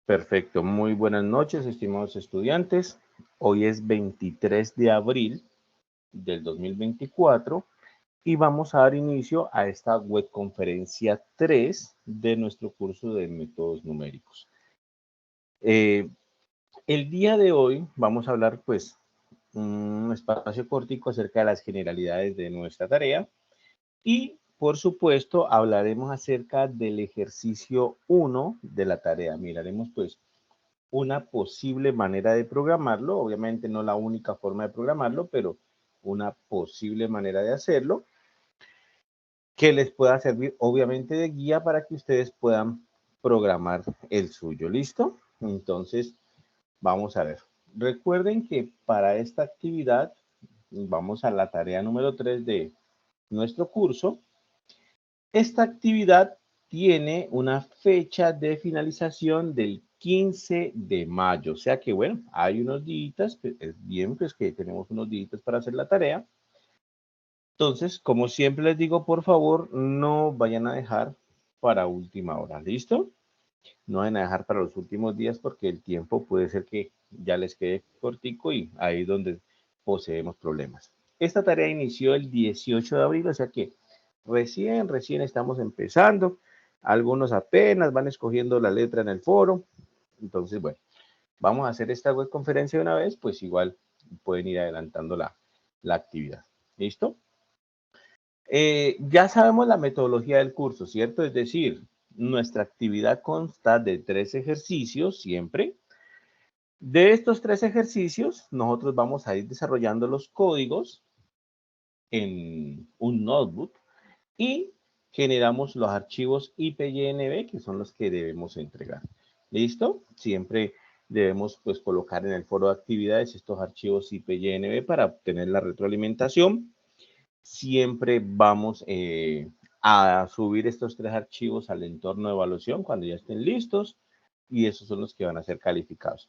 Perfecto, muy buenas noches, estimados estudiantes. Hoy es 23 de abril del 2024 y vamos a dar inicio a esta webconferencia 3 de nuestro curso de métodos numéricos. El día de hoy vamos a hablar pues un espacio cortico acerca de las generalidades de nuestra tarea y por supuesto hablaremos acerca del ejercicio 1 de la tarea. Miraremos pues una posible manera de programarlo, obviamente no la única forma de programarlo, pero una posible manera de hacerlo que les pueda servir obviamente de guía para que ustedes puedan programar el suyo. ¿Listo? Entonces, vamos a ver. Recuerden que para esta actividad, vamos a la tarea número 3 de nuestro curso. Esta actividad tiene una fecha de finalización del 15 de mayo. O sea que, bueno, hay unos días, es bien pues que tenemos unos días para hacer la tarea. Entonces, como siempre les digo, por favor, no vayan a dejar para última hora. ¿Listo? No vayan a dejar para los últimos días porque el tiempo puede ser que ya les quede cortico y ahí es donde poseemos problemas. Esta tarea inició el 18 de abril, o sea que recién estamos empezando. Algunos apenas van escogiendo la letra en el foro. Entonces, bueno, vamos a hacer esta webconferencia de una vez, pues igual pueden ir adelantando la actividad. ¿Listo? Ya sabemos la metodología del curso, ¿cierto? Es decir, nuestra actividad consta de 3 ejercicios siempre. De estos 3 ejercicios, nosotros vamos a ir desarrollando los códigos en un notebook y generamos los archivos IPYNB, que son los que debemos entregar. ¿Listo? Siempre debemos pues colocar en el foro de actividades estos archivos IPYNB para obtener la retroalimentación. Siempre vamos a subir estos 3 archivos al entorno de evaluación cuando ya estén listos y esos son los que van a ser calificados.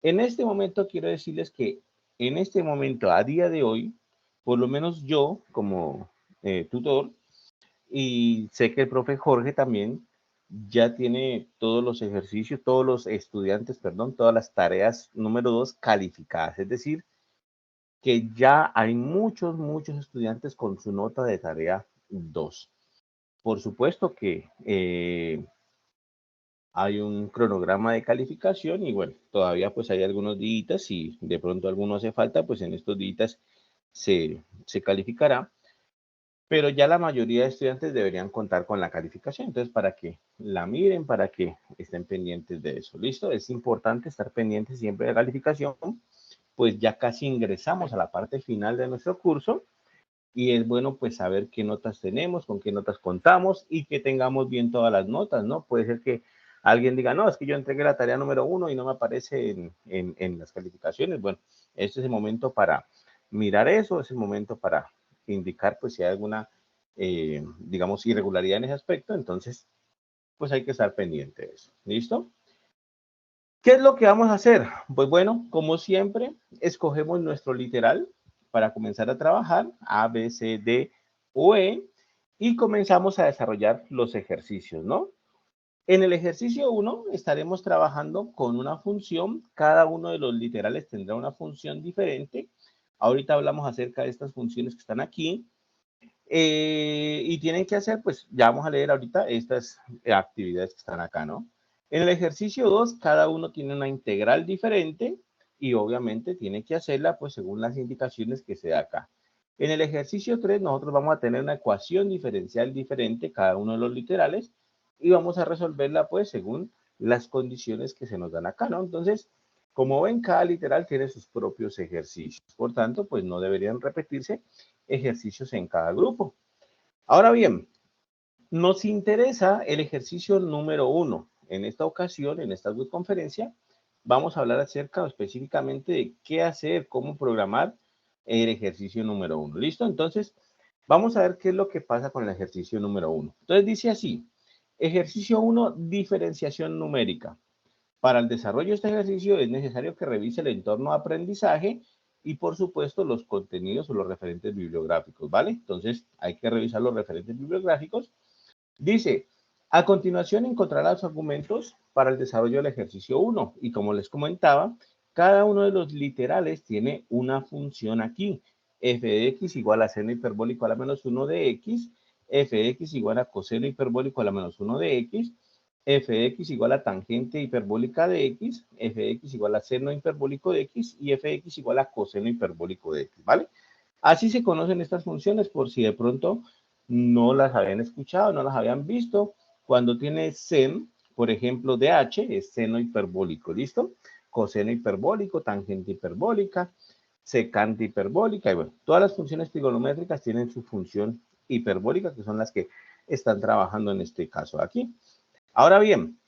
En este momento quiero decirles que en este momento, a día de hoy, por lo menos yo como tutor, y sé que el profe Jorge también ya tiene todos los ejercicios, todos los estudiantes, perdón, todas las tareas número 2 calificadas. Es decir, que ya hay muchos estudiantes con su nota de tarea 2. Por supuesto que hay un cronograma de calificación y bueno, todavía pues hay algunos días, si de pronto alguno hace falta, pues en estos días se calificará, pero ya la mayoría de estudiantes deberían contar con la calificación, entonces para que la miren, para que estén pendientes de eso, ¿listo? Es importante estar pendientes siempre de la calificación, pues ya casi ingresamos a la parte final de nuestro curso y es bueno pues saber qué notas tenemos, con qué notas contamos y que tengamos bien todas las notas, ¿no? Puede ser que alguien diga, no, es que yo entregué la tarea número 1 y no me aparece en las calificaciones. Bueno, este es el momento para mirar eso, es el momento para indicar pues si hay alguna, digamos, irregularidad en ese aspecto, entonces pues hay que estar pendiente de eso. ¿Listo? ¿Qué es lo que vamos a hacer? Pues bueno, como siempre, escogemos nuestro literal para comenzar a trabajar, A, B, C, D o E, y comenzamos a desarrollar los ejercicios, ¿no? En el ejercicio 1 estaremos trabajando con una función, cada uno de los literales tendrá una función diferente. Ahorita hablamos acerca de estas funciones que están aquí. Y tienen que hacer, pues ya vamos a leer ahorita estas actividades que están acá, ¿no? En el ejercicio 2, cada uno tiene una integral diferente y obviamente tiene que hacerla pues según las indicaciones que se da acá. En el ejercicio 3, nosotros vamos a tener una ecuación diferencial diferente, cada uno de los literales, y vamos a resolverla pues según las condiciones que se nos dan acá, ¿no? Entonces, como ven, cada literal tiene sus propios ejercicios. Por tanto, pues no deberían repetirse ejercicios en cada grupo. Ahora bien, nos interesa el ejercicio número 1. En esta ocasión, en esta conferencia, vamos a hablar acerca específicamente de qué hacer, cómo programar el ejercicio número 1. ¿Listo? Entonces, vamos a ver qué es lo que pasa con el ejercicio número 1. Entonces, dice así, ejercicio 1, diferenciación numérica. Para el desarrollo de este ejercicio es necesario que revise el entorno de aprendizaje y, por supuesto, los contenidos o los referentes bibliográficos, ¿vale? Entonces, hay que revisar los referentes bibliográficos. Dice, A continuación encontrará los argumentos para el desarrollo del ejercicio 1 y como les comentaba, cada uno de los literales tiene una función aquí. F de x igual a seno hiperbólico a la menos 1 de x, f de x igual a coseno hiperbólico a la menos 1 de x, f de x igual a tangente hiperbólica de x, f de x igual a seno hiperbólico de x y f de x igual a coseno hiperbólico de x, ¿vale? Así se conocen estas funciones por si de pronto no las habían escuchado, no las habían visto. Cuando tiene sen, por ejemplo, de h, es seno hiperbólico, ¿listo? Coseno hiperbólico, tangente hiperbólica, secante hiperbólica, y bueno, todas las funciones trigonométricas tienen su función hiperbólica, que son las que están trabajando en este caso aquí. Ahora bien,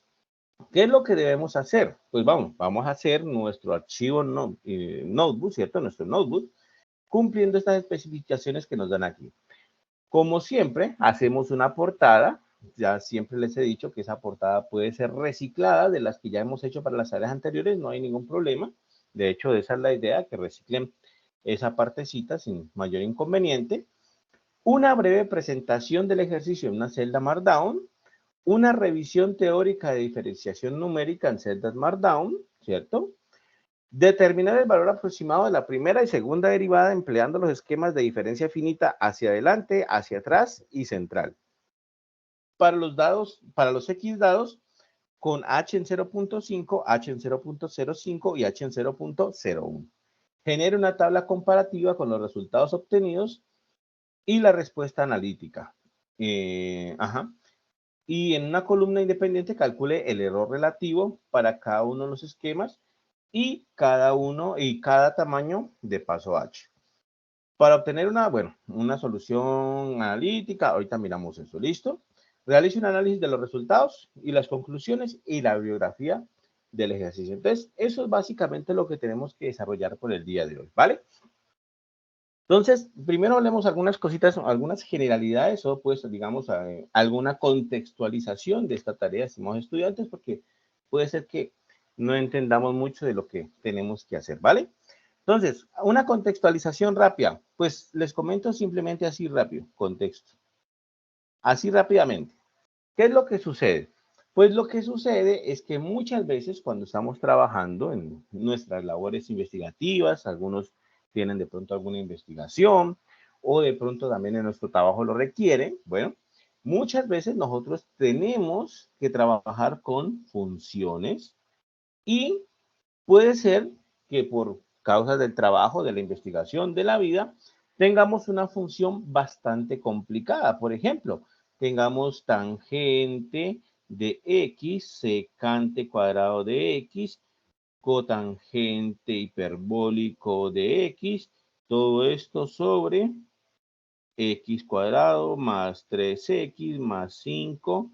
¿qué es lo que debemos hacer? Pues vamos a hacer nuestro archivo notebook, ¿cierto? Nuestro notebook, cumpliendo estas especificaciones que nos dan aquí. Como siempre, hacemos una portada. Ya siempre les he dicho que esa portada puede ser reciclada de las que ya hemos hecho para las áreas anteriores, no hay ningún problema. De hecho, esa es la idea, que reciclen esa partecita sin mayor inconveniente. Una breve presentación del ejercicio en una celda Markdown. Una revisión teórica de diferenciación numérica en celdas Markdown, ¿cierto? Determinar el valor aproximado de la primera y segunda derivada empleando los esquemas de diferencia finita hacia adelante, hacia atrás y central. Para los X dados con H en 0.5, H en 0.05 y H en 0.01. Genera una tabla comparativa con los resultados obtenidos y la respuesta analítica. Y en una columna independiente calcule el error relativo para cada uno de los esquemas y cada tamaño de paso H. Para obtener una solución analítica, ahorita miramos eso, ¿listo? Realice un análisis de los resultados y las conclusiones y la bibliografía del ejercicio. Entonces, eso es básicamente lo que tenemos que desarrollar por el día de hoy, ¿vale? Entonces, primero hablemos algunas cositas, algunas generalidades o pues, digamos, alguna contextualización de esta tarea, estimados estudiantes, porque puede ser que no entendamos mucho de lo que tenemos que hacer, ¿vale? Entonces, una contextualización rápida, pues les comento simplemente así rápido, contexto. Así rápidamente. ¿Qué es lo que sucede? Pues lo que sucede es que muchas veces cuando estamos trabajando en nuestras labores investigativas, algunos tienen de pronto alguna investigación o de pronto también en nuestro trabajo lo requieren, bueno, muchas veces nosotros tenemos que trabajar con funciones y puede ser que por causas del trabajo, de la investigación, de la vida, tengamos una función bastante complicada. Por ejemplo, tengamos tangente de x, secante cuadrado de x, cotangente hiperbólico de x, todo esto sobre x cuadrado más 3x más 5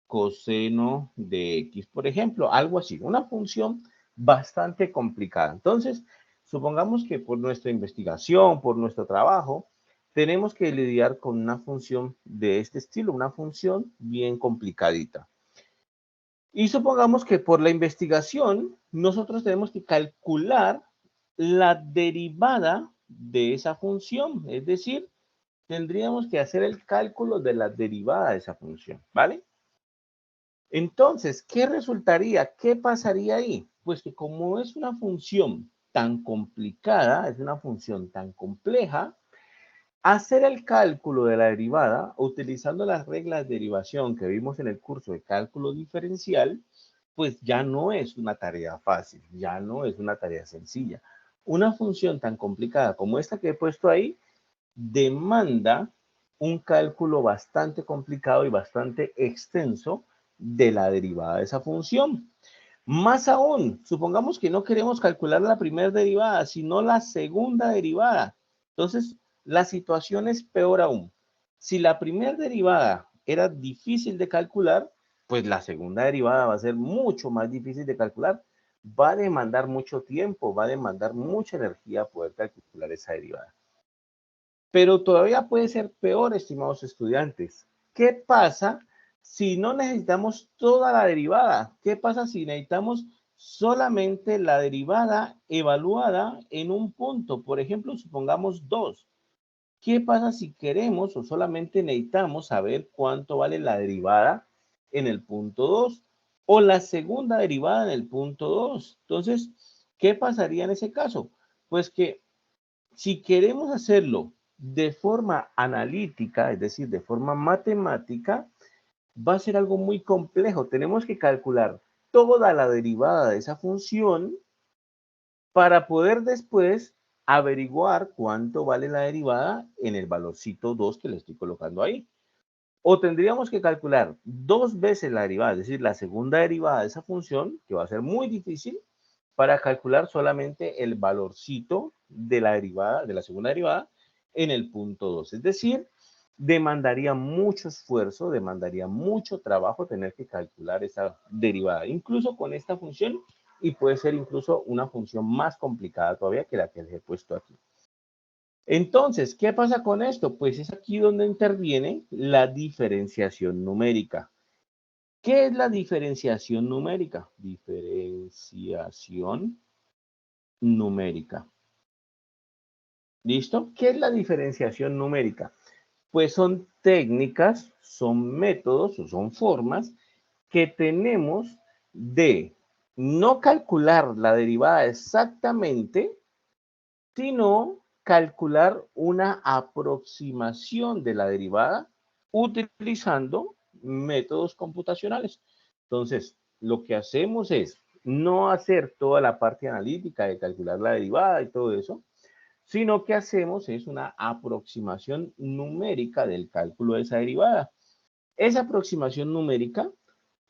coseno de x, por ejemplo, algo así, una función bastante complicada. Entonces, supongamos que por nuestra investigación, por nuestro trabajo, tenemos que lidiar con una función de este estilo, una función bien complicadita. Y supongamos que por la investigación, nosotros tenemos que calcular la derivada de esa función, es decir, tendríamos que hacer el cálculo de la derivada de esa función, ¿vale? Entonces, ¿qué resultaría? ¿Qué pasaría ahí? Pues que como es una función tan complicada, es una función tan compleja, hacer el cálculo de la derivada utilizando las reglas de derivación que vimos en el curso de cálculo diferencial, pues ya no es una tarea fácil, ya no es una tarea sencilla. Una función tan complicada como esta que he puesto ahí demanda un cálculo bastante complicado y bastante extenso de la derivada de esa función. Más aún, supongamos que no queremos calcular la primera derivada, sino la segunda derivada. Entonces, la situación es peor aún. Si la primera derivada era difícil de calcular, pues la segunda derivada va a ser mucho más difícil de calcular. Va a demandar mucho tiempo, va a demandar mucha energía poder calcular esa derivada. Pero todavía puede ser peor, estimados estudiantes. ¿Qué pasa si no necesitamos toda la derivada? ¿Qué pasa si necesitamos solamente la derivada evaluada en un punto? Por ejemplo, supongamos 2. ¿Qué pasa si queremos o solamente necesitamos saber cuánto vale la derivada en el punto 2 o la segunda derivada en el punto 2. Entonces, ¿qué pasaría en ese caso? Pues que si queremos hacerlo de forma analítica, es decir, de forma matemática, va a ser algo muy complejo. Tenemos que calcular toda la derivada de esa función para poder después averiguar cuánto vale la derivada en el valorcito 2 que le estoy colocando ahí. O tendríamos que calcular 2 veces la derivada, es decir, la segunda derivada de esa función, que va a ser muy difícil, para calcular solamente el valorcito de la derivada, de la segunda derivada, en el punto 2. Es decir, demandaría mucho esfuerzo, demandaría mucho trabajo tener que calcular esa derivada, incluso con esta función, y puede ser incluso una función más complicada todavía que la que les he puesto aquí. Entonces, ¿qué pasa con esto? Pues es aquí donde interviene la diferenciación numérica. ¿Qué es la diferenciación numérica? Diferenciación numérica. ¿Listo? ¿Qué es la diferenciación numérica? Pues son técnicas, son métodos o son formas que tenemos de no calcular la derivada exactamente, sino calcular una aproximación de la derivada utilizando métodos computacionales. Entonces, lo que hacemos es no hacer toda la parte analítica de calcular la derivada y todo eso, sino que hacemos es una aproximación numérica del cálculo de esa derivada. Esa aproximación numérica,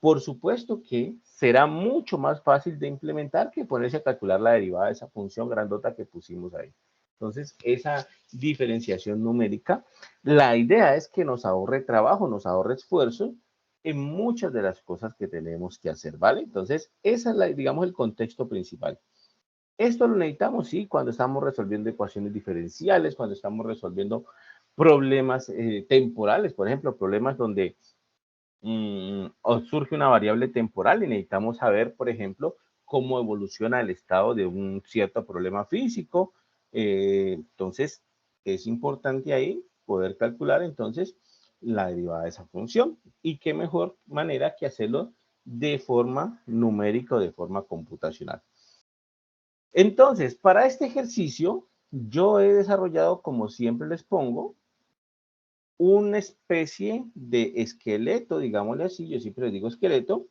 por supuesto que será mucho más fácil de implementar que ponerse a calcular la derivada de esa función grandota que pusimos ahí. Entonces, esa diferenciación numérica, la idea es que nos ahorre trabajo, nos ahorre esfuerzo en muchas de las cosas que tenemos que hacer, ¿vale? Entonces, esa es, digamos, el contexto principal. Esto lo necesitamos, sí, cuando estamos resolviendo ecuaciones diferenciales, cuando estamos resolviendo problemas temporales, por ejemplo, problemas donde surge una variable temporal y necesitamos saber, por ejemplo, cómo evoluciona el estado de un cierto problema físico. Entonces, es importante ahí poder calcular entonces la derivada de esa función. Y qué mejor manera que hacerlo de forma numérica o de forma computacional. Entonces, para este ejercicio, yo he desarrollado, como siempre les pongo, una especie de esqueleto, digámosle así, yo siempre les digo esqueleto,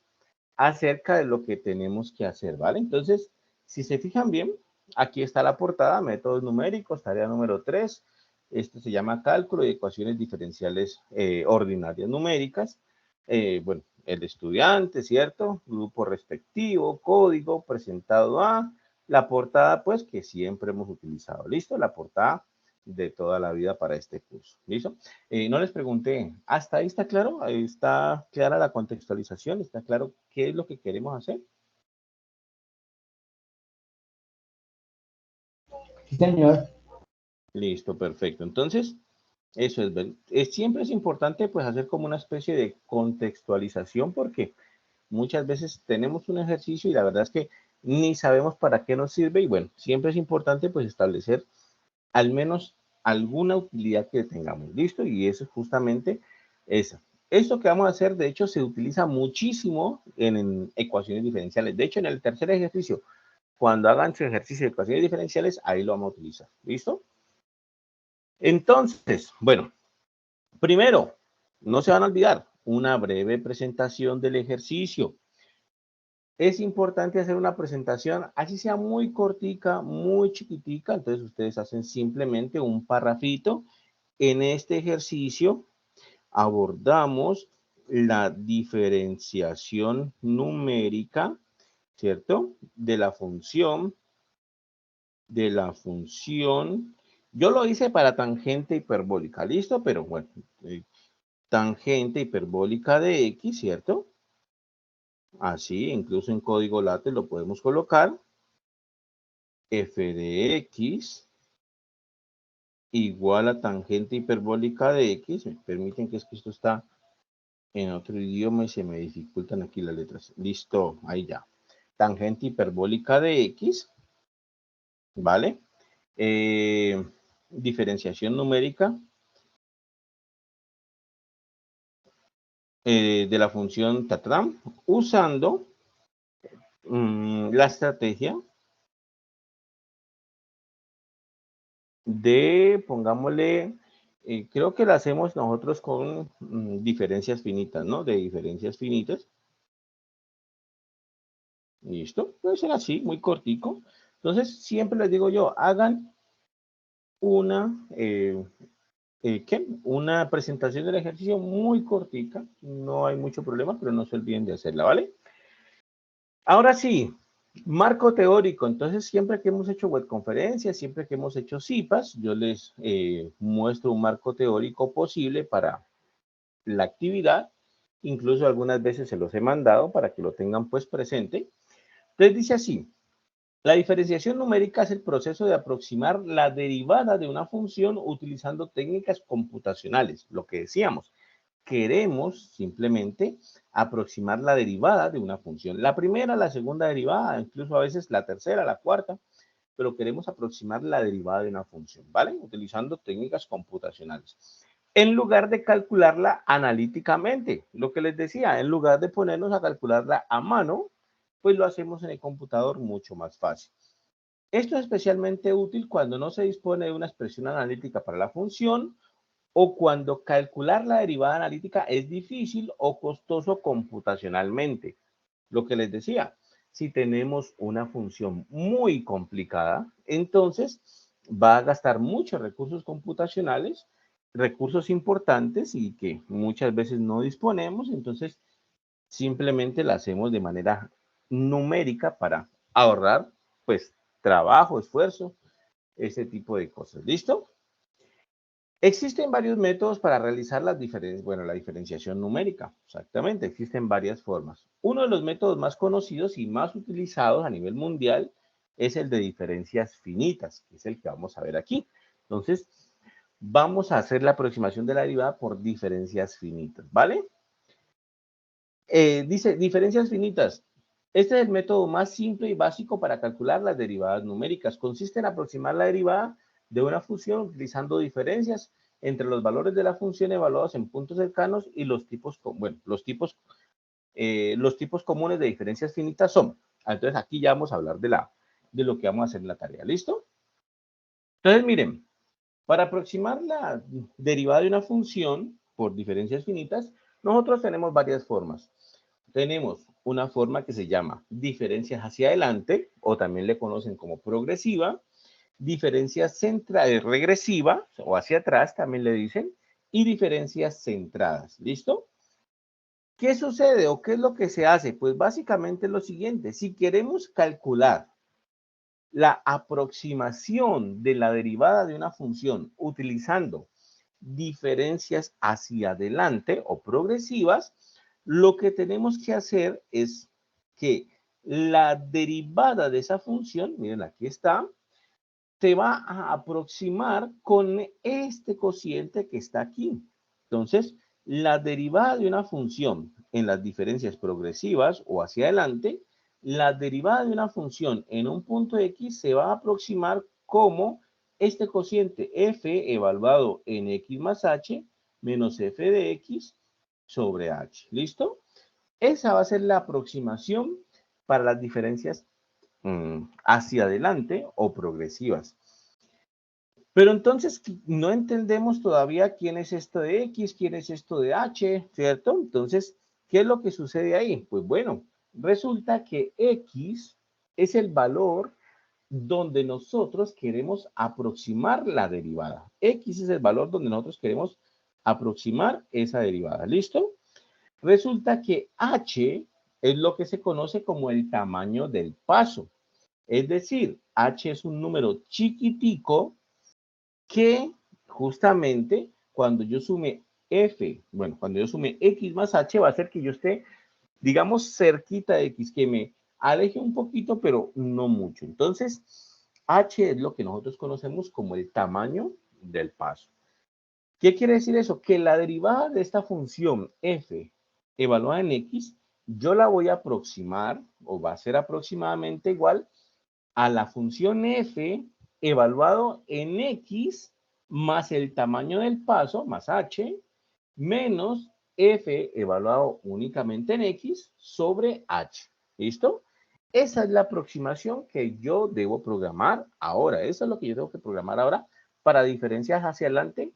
acerca de lo que tenemos que hacer, ¿vale? Entonces, si se fijan bien, aquí está la portada, métodos numéricos, tarea número 3. Esto se llama cálculo de ecuaciones diferenciales ordinarias numéricas. Bueno, el estudiante, ¿cierto? Grupo respectivo, código presentado a la portada, pues, que siempre hemos utilizado. ¿Listo? La portada de toda la vida para este curso. ¿Listo? No les pregunté, ¿hasta ahí está claro? ¿Está clara la contextualización? ¿Está claro qué es lo que queremos hacer? Sí, señor. Listo, perfecto. Entonces, eso siempre es importante pues hacer como una especie de contextualización porque muchas veces tenemos un ejercicio y la verdad es que ni sabemos para qué nos sirve y bueno, siempre es importante pues establecer al menos alguna utilidad que tengamos. ¿Listo? Y eso es justamente esa. Esto que vamos a hacer, de hecho, se utiliza muchísimo en ecuaciones diferenciales. De hecho, en el tercer ejercicio, cuando hagan su ejercicio de ecuaciones diferenciales, ahí lo vamos a utilizar. ¿Listo? Entonces, bueno, primero, no se van a olvidar, una breve presentación del ejercicio. Es importante hacer una presentación, así sea muy cortica, muy chiquitica, entonces ustedes hacen simplemente un parrafito. En este ejercicio abordamos la diferenciación numérica, ¿cierto? De la función, yo lo hice para tangente hiperbólica, ¿listo? Pero bueno, tangente hiperbólica de X, ¿cierto? Así, incluso en código LaTeX lo podemos colocar. F de X igual a tangente hiperbólica de X. Me permiten que es que esto está en otro idioma y se me dificultan aquí las letras. Listo, ahí ya. Tangente hiperbólica de X, ¿vale? Diferenciación numérica de la función tatram usando la estrategia de, pongámosle, creo que la hacemos nosotros con diferencias finitas, ¿no? De diferencias finitas. ¿Listo? Puede ser así, muy cortico. Entonces, siempre les digo yo, hagan una, una presentación del ejercicio muy cortica. No hay mucho problema, pero no se olviden de hacerla, ¿vale? Ahora sí, marco teórico. Entonces, siempre que hemos hecho webconferencias, siempre que hemos hecho CIPAS, yo les muestro un marco teórico posible para la actividad. Incluso algunas veces se los he mandado para que lo tengan pues presente. Entonces dice así, la diferenciación numérica es el proceso de aproximar la derivada de una función utilizando técnicas computacionales, lo que decíamos. Queremos simplemente aproximar la derivada de una función. La primera, la segunda derivada, incluso a veces la tercera, la cuarta, pero queremos aproximar la derivada de una función, ¿vale? Utilizando técnicas computacionales. En lugar de calcularla analíticamente, lo que les decía, en lugar de ponernos a calcularla a mano, pues lo hacemos en el computador mucho más fácil. Esto es especialmente útil cuando no se dispone de una expresión analítica para la función o cuando calcular la derivada analítica es difícil o costoso computacionalmente. Lo que les decía, si tenemos una función muy complicada, entonces va a gastar muchos recursos computacionales, recursos importantes y que muchas veces no disponemos, entonces simplemente la hacemos de manera numérica para ahorrar pues trabajo, esfuerzo, ese tipo de cosas. ¿Listo? Existen varios métodos para realizar las la diferenciación numérica. Exactamente, existen varias formas. Uno de los métodos más conocidos y más utilizados a nivel mundial es el de diferencias finitas, que es el que vamos a ver aquí. Entonces, vamos a hacer la aproximación de la derivada por diferencias finitas, ¿vale? Dice, diferencias finitas. Este es el método más simple y básico para calcular las derivadas numéricas. Consiste en aproximar la derivada de una función utilizando diferencias entre los valores de la función evaluados en puntos cercanos y los tipos, bueno, los tipos comunes de diferencias finitas son. Entonces aquí ya vamos a hablar de lo que vamos a hacer en la tarea. ¿Listo? Entonces miren, para aproximar la derivada de una función por diferencias finitas, nosotros tenemos varias formas. Tenemos una forma que se llama diferencias hacia adelante, o también le conocen como progresiva, diferencias regresiva, o hacia atrás también le dicen, y diferencias centradas. ¿Listo? ¿Qué sucede o qué es lo que se hace? Pues básicamente lo siguiente, si queremos calcular la aproximación de la derivada de una función utilizando diferencias hacia adelante o progresivas, lo que tenemos que hacer es que la derivada de esa función, miren aquí está, te va a aproximar con este cociente que está aquí. Entonces, la derivada de una función en las diferencias progresivas o hacia adelante, la derivada de una función en un punto X se va a aproximar como este cociente f evaluado en x más h menos f de x sobre h. ¿Listo? Esa va a ser la aproximación para las diferencias hacia adelante o progresivas. Pero entonces no entendemos todavía quién es esto de X, quién es esto de H, ¿cierto? Entonces, ¿qué es lo que sucede ahí? Pues bueno, resulta que X es el valor donde nosotros queremos aproximar la derivada. X es el valor donde nosotros queremos aproximar esa derivada. ¿Listo? Resulta que H es lo que se conoce como el tamaño del paso. Es decir, H es un número chiquitico que justamente cuando yo sume f, bueno, cuando yo sume x más h va a hacer que yo esté, digamos, cerquita de x, que me aleje un poquito, pero no mucho. Entonces, h es lo que nosotros conocemos como el tamaño del paso. ¿Qué quiere decir eso? Que la derivada de esta función f evaluada en x, yo la voy a aproximar, o va a ser aproximadamente igual a la función f evaluado en x más el tamaño del paso, más h, menos f evaluado únicamente en x sobre h. ¿Listo? Esa es la aproximación que yo debo programar ahora. Eso es lo que yo tengo que programar ahora para diferencias hacia adelante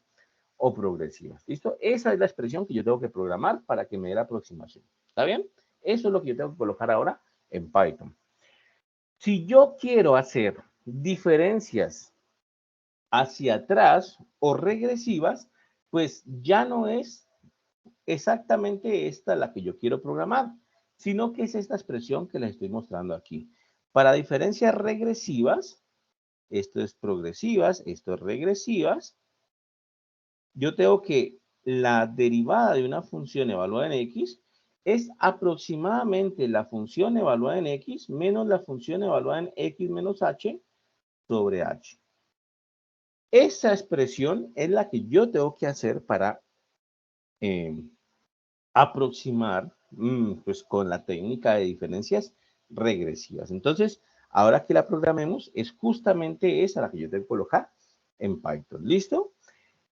o progresivas. ¿Listo? Esa es la expresión que yo tengo que programar para que me dé la aproximación. ¿Está bien? Eso es lo que yo tengo que colocar ahora en Python. Si yo quiero hacer diferencias hacia atrás o regresivas, pues ya no es exactamente esta la que yo quiero programar, sino que es esta expresión que les estoy mostrando aquí. Para diferencias regresivas, esto es progresivas, esto es regresivas, yo tengo que la derivada de una función evaluada en x es aproximadamente la función evaluada en x menos la función evaluada en x menos h sobre h. Esa expresión es la que yo tengo que hacer para aproximar pues con la técnica de diferencias regresivas. Entonces, ahora que la programemos, es justamente esa la que yo tengo que colocar en Python. ¿Listo?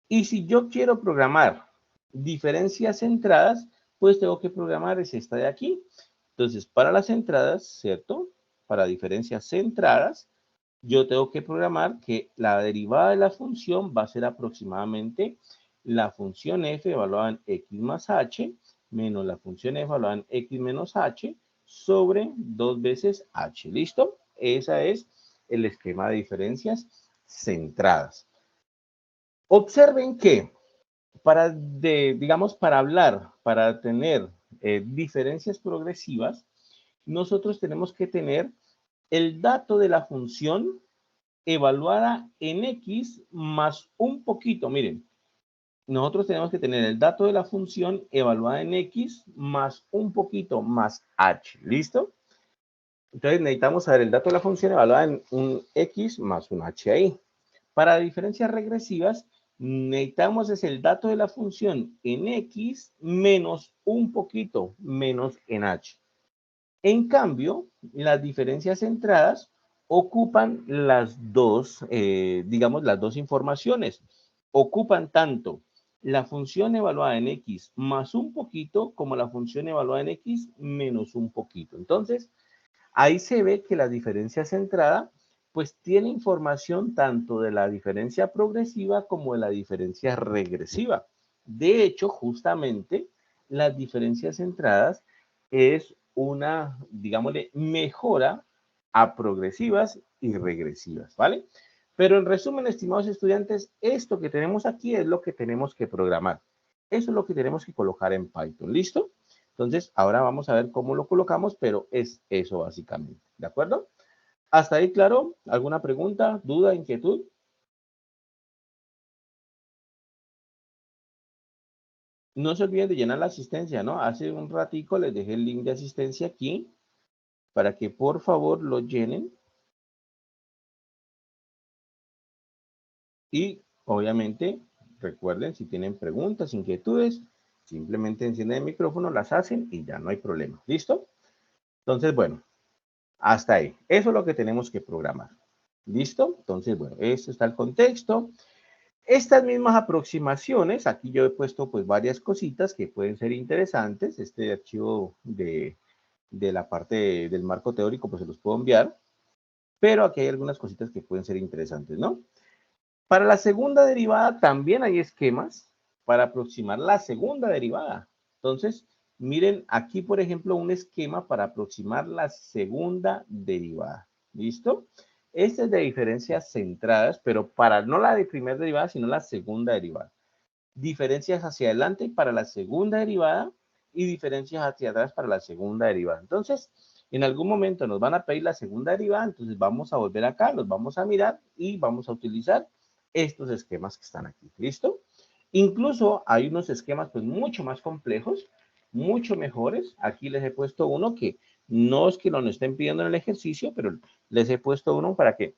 Y si yo quiero programar diferencias centradas, pues tengo que programar es esta de aquí. Entonces, para las entradas, ¿cierto? Para diferencias centradas, yo tengo que programar que la derivada de la función va a ser aproximadamente la función f evaluada en x más h menos la función f evaluada en x menos h sobre 2 veces h. ¿Listo? Ese es el esquema de diferencias centradas. Observen que digamos, para hablar, para tener diferencias progresivas, nosotros tenemos que tener el dato de la función evaluada en x más un poquito. Miren, nosotros tenemos que tener el dato de la función evaluada en x más un poquito más h. ¿Listo? Entonces necesitamos saber el dato de la función evaluada en un x más un h ahí. Para diferencias regresivas, necesitamos es el dato de la función en x menos un poquito menos en h. En cambio, las diferencias centradas ocupan las dos, digamos, las dos informaciones. Ocupan tanto la función evaluada en x más un poquito como la función evaluada en x menos un poquito. Entonces, ahí se ve que la diferencia centrada pues tiene información tanto de la diferencia progresiva como de la diferencia regresiva. De hecho, justamente las diferencias centradas es una, digámosle, mejora a progresivas y regresivas, ¿vale? Pero en resumen, estimados estudiantes, esto que tenemos aquí es lo que tenemos que programar. Eso es lo que tenemos que colocar en Python, ¿listo? Entonces, ahora vamos a ver cómo lo colocamos, pero es eso básicamente, ¿de acuerdo? ¿Hasta ahí claro? ¿Alguna pregunta, duda, inquietud? No se olviden de llenar la asistencia, ¿no? Hace un ratico les dejé el link de asistencia aquí para que por favor lo llenen y obviamente recuerden si tienen preguntas, inquietudes, simplemente encienden el micrófono, las hacen y ya no hay problema. ¿Listo? Entonces, bueno, hasta ahí. Eso es lo que tenemos que programar. ¿Listo? Entonces, bueno, esto está el contexto. Estas mismas aproximaciones, aquí yo he puesto pues varias cositas que pueden ser interesantes. Este archivo de la parte del marco teórico pues se los puedo enviar, pero aquí hay algunas cositas que pueden ser interesantes, ¿no? Para la segunda derivada también hay esquemas para aproximar la segunda derivada. Entonces, miren aquí, por ejemplo, un esquema para aproximar la segunda derivada. ¿Listo? Este es de diferencias centradas, pero para no la de primera derivada, sino la segunda derivada. Diferencias hacia adelante para la segunda derivada y diferencias hacia atrás para la segunda derivada. Entonces, en algún momento nos van a pedir la segunda derivada, entonces vamos a volver acá, los vamos a mirar y vamos a utilizar estos esquemas que están aquí. ¿Listo? Incluso hay unos esquemas pues mucho más complejos, mucho mejores. Aquí les he puesto uno que no es que lo estén pidiendo en el ejercicio, pero les he puesto uno para que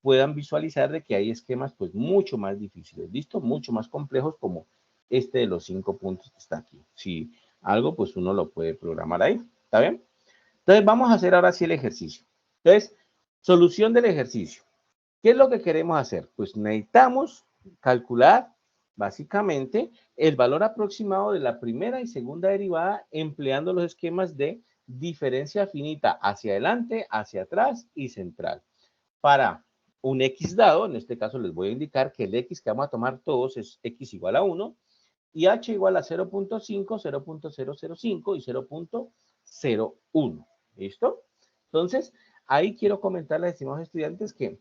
puedan visualizar de que hay esquemas pues mucho más difíciles, ¿listo? Mucho más complejos como este de los 5 puntos que está aquí. Si algo, pues uno lo puede programar ahí, ¿está bien? Entonces vamos a hacer ahora sí el ejercicio. Entonces, solución del ejercicio. ¿Qué es lo que queremos hacer? Pues necesitamos calcular básicamente el valor aproximado de la primera y segunda derivada empleando los esquemas de diferencia finita hacia adelante, hacia atrás y central. Para un x dado, en este caso les voy a indicar que el x que vamos a tomar todos es x igual a 1 y h igual a 0.5, 0.005 y 0.01. ¿Listo? Entonces, ahí quiero comentarles, estimados estudiantes, que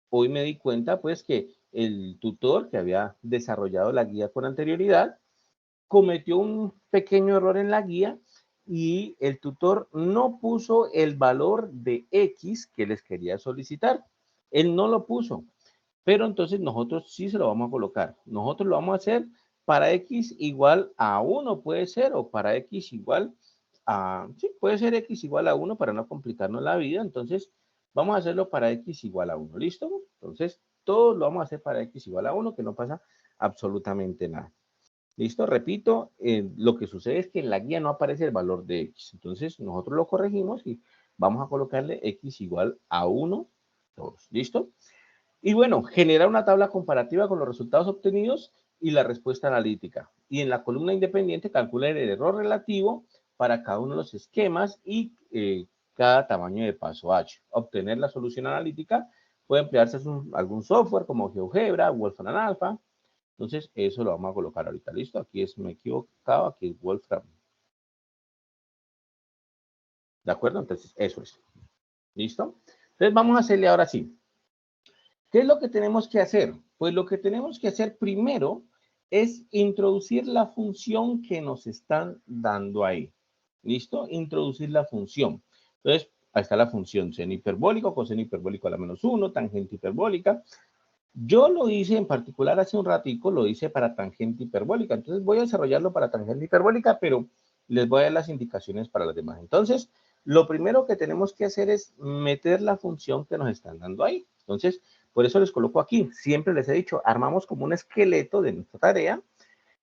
hoy me di cuenta pues que el tutor que había desarrollado la guía con anterioridad cometió un pequeño error en la guía y el tutor no puso el valor de X que les quería solicitar. Él no lo puso, pero entonces nosotros sí se lo vamos a colocar. Nosotros lo vamos a hacer para X igual a 1, puede ser, o para X igual a, sí, puede ser X igual a 1 para no complicarnos la vida. Entonces, vamos a hacerlo para X igual a 1, ¿listo? Entonces, todo lo vamos a hacer para X igual a 1, que no pasa absolutamente nada. ¿Listo? Repito, lo que sucede es que en la guía no aparece el valor de X. Entonces, nosotros lo corregimos y vamos a colocarle X igual a 1, todos. ¿Listo? Y bueno, generar una tabla comparativa con los resultados obtenidos y la respuesta analítica. Y en la columna independiente calcula el error relativo para cada uno de los esquemas y cada tamaño de paso H. Obtener la solución analítica puede emplearse algún software como GeoGebra, Wolfram Alpha. Entonces, eso lo vamos a colocar ahorita. ¿Listo? Aquí es, me he equivocado, aquí es Wolfram. ¿De acuerdo? Entonces, eso es. ¿Listo? Entonces, vamos a hacerle ahora sí. ¿Qué es lo que tenemos que hacer? Pues lo que tenemos que hacer primero es introducir la función que nos están dando ahí. ¿Listo? Introducir la función. Entonces, ahí está la función seno hiperbólico, coseno hiperbólico a la menos 1, tangente hiperbólica. Yo lo hice en particular hace un ratico, lo hice para tangente hiperbólica. Entonces voy a desarrollarlo para tangente hiperbólica, pero les voy a dar las indicaciones para las demás. Entonces, lo primero que tenemos que hacer es meter la función que nos están dando ahí. Entonces, por eso les coloco aquí. Siempre les he dicho, armamos como un esqueleto de nuestra tarea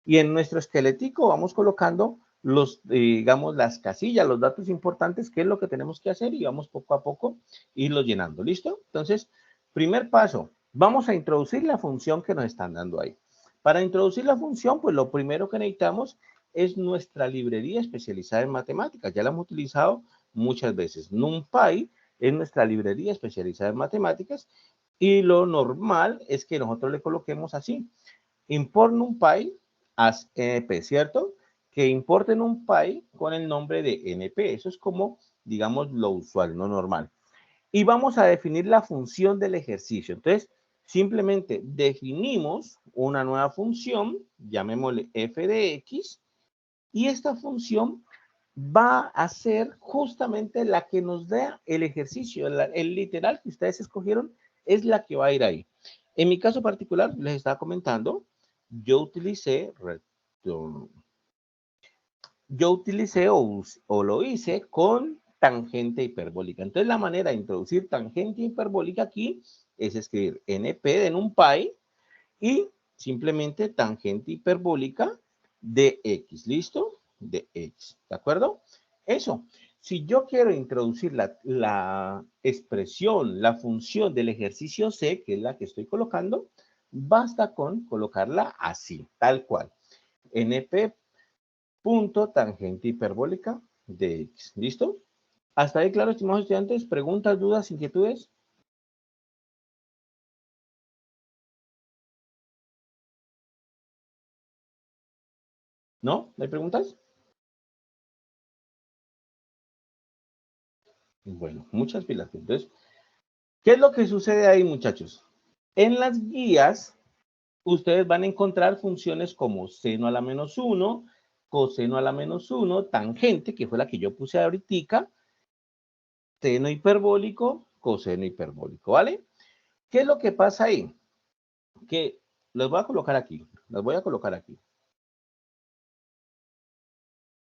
y en nuestro esqueletico vamos colocando los, digamos, las casillas, los datos importantes, qué es lo que tenemos que hacer y vamos poco a poco irlo llenando. ¿Listo? Entonces, primer paso, vamos a introducir la función que nos están dando ahí. Para introducir la función, pues lo primero que necesitamos es nuestra librería especializada en matemáticas. Ya la hemos utilizado muchas veces. NumPy es nuestra librería especializada en matemáticas y lo normal es que nosotros le coloquemos así. Import NumPy as NP, ¿cierto? Que importen NumPy con el nombre de NP. Eso es como, digamos, lo usual, no normal. Y vamos a definir la función del ejercicio. Entonces, simplemente definimos una nueva función, llamémosle f de x, y esta función va a ser justamente la que nos da el ejercicio. El literal que ustedes escogieron es la que va a ir ahí. En mi caso particular, les estaba comentando, yo utilicé o lo hice con tangente hiperbólica. Entonces, la manera de introducir tangente hiperbólica aquí es escribir NP de NumPy y simplemente tangente hiperbólica de X. ¿Listo? De X. ¿De acuerdo? Eso. Si yo quiero introducir la expresión, la función del ejercicio C, que es la que estoy colocando, basta con colocarla así, tal cual. NP punto tangente hiperbólica de X. ¿Listo? ¿Hasta ahí claro, estimados estudiantes? ¿Preguntas, dudas, inquietudes? ¿No? ¿No hay preguntas? Bueno, muchas pilas. Entonces, ¿qué es lo que sucede ahí, muchachos? En las guías, ustedes van a encontrar funciones como seno a la menos 1, coseno a la menos 1, tangente, que fue la que yo puse ahorita, seno hiperbólico, coseno hiperbólico, ¿vale? ¿Qué es lo que pasa ahí? Que los voy a colocar aquí, los voy a colocar aquí.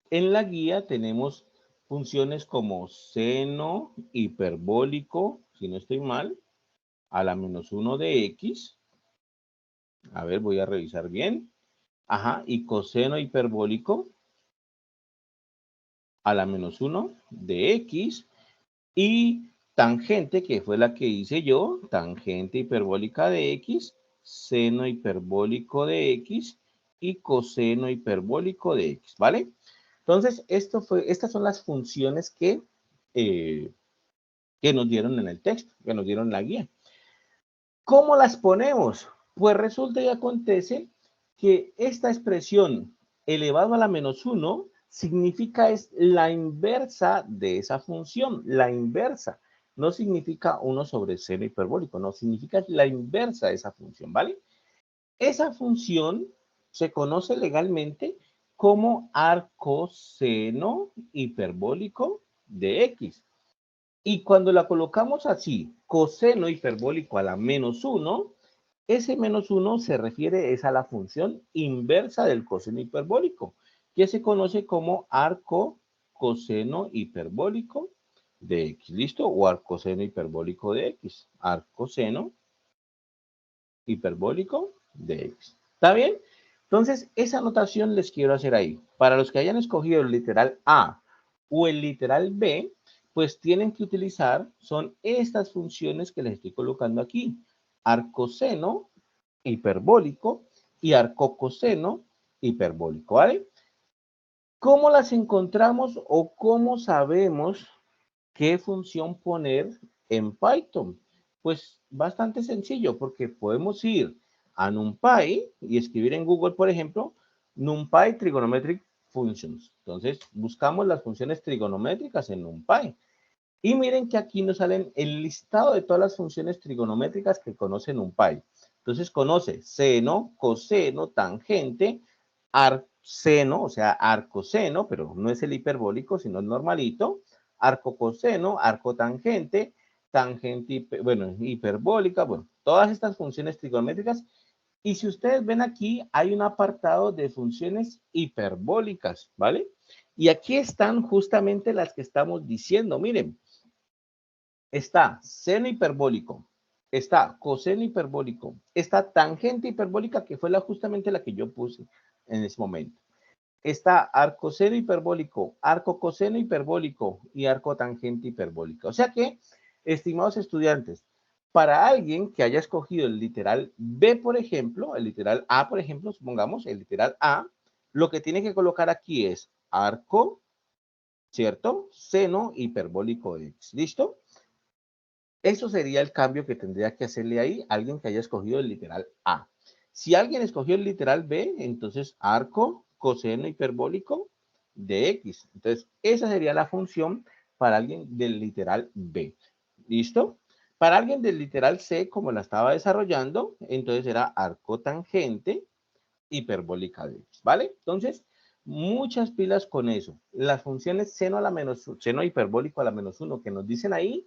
En la guía tenemos funciones como seno hiperbólico, si no estoy mal, a la menos 1 de x. A ver, voy a revisar bien. Ajá, y coseno hiperbólico a la menos 1 de x. Y tangente, que fue la que hice yo, tangente hiperbólica de x seno hiperbólico de x y coseno hiperbólico de x, ¿vale? Entonces, estas son las funciones que nos dieron en el texto, que nos dieron en la guía. ¿Cómo las ponemos? Pues resulta y acontece que esta expresión elevado a la menos 1 significa es la inversa de esa función, la inversa. No significa 1 sobre seno hiperbólico, no, significa la inversa de esa función, ¿vale? Esa función se conoce legalmente como arcoseno hiperbólico de x. Y cuando la colocamos así, coseno hiperbólico a la menos 1, ese menos 1 se refiere es a la función inversa del coseno hiperbólico, que se conoce como arco coseno hiperbólico de x. ¿Listo? O arcoseno hiperbólico de x. Arcoseno hiperbólico de x. ¿Está bien? Entonces, esa anotación les quiero hacer ahí. Para los que hayan escogido el literal A o el literal B, pues tienen que utilizar, son estas funciones que les estoy colocando aquí. Arcoseno hiperbólico y arcocoseno hiperbólico, ¿vale? ¿Cómo las encontramos o cómo sabemos qué función poner en Python? Pues bastante sencillo, porque podemos ir a NumPy y escribir en Google, por ejemplo, NumPy Trigonometric Functions. Entonces, buscamos las funciones trigonométricas en NumPy. Y miren que aquí nos salen el listado de todas las funciones trigonométricas que conoce NumPy. Entonces, conoce seno, coseno, tangente, arcseno, o sea, arcoseno, pero no es el hiperbólico, sino el normalito, arcocoseno, arcotangente, tangente, bueno, hiperbólica, bueno, todas estas funciones trigonométricas. Y si ustedes ven aquí, hay un apartado de funciones hiperbólicas, ¿vale? Y aquí están justamente las que estamos diciendo. Miren, está seno hiperbólico, está coseno hiperbólico, está tangente hiperbólica, que fue justamente la que yo puse en ese momento. Está arcoseno hiperbólico, arcocoseno hiperbólico y arcotangente hiperbólica. O sea que, estimados estudiantes, para alguien que haya escogido el literal B, por ejemplo, el literal A, por ejemplo, supongamos el literal A, lo que tiene que colocar aquí es arco, ¿cierto? Seno hiperbólico X. ¿Listo? Eso sería el cambio que tendría que hacerle ahí a alguien que haya escogido el literal A. Si alguien escogió el literal B, entonces arco coseno hiperbólico de X. Entonces, esa sería la función para alguien del literal B. ¿Listo? Para alguien del literal C, como la estaba desarrollando, entonces era arco tangente hiperbólica de X. ¿Vale? Entonces, muchas pilas con eso. Las funciones seno a la menos, seno hiperbólico a la menos 1 que nos dicen ahí,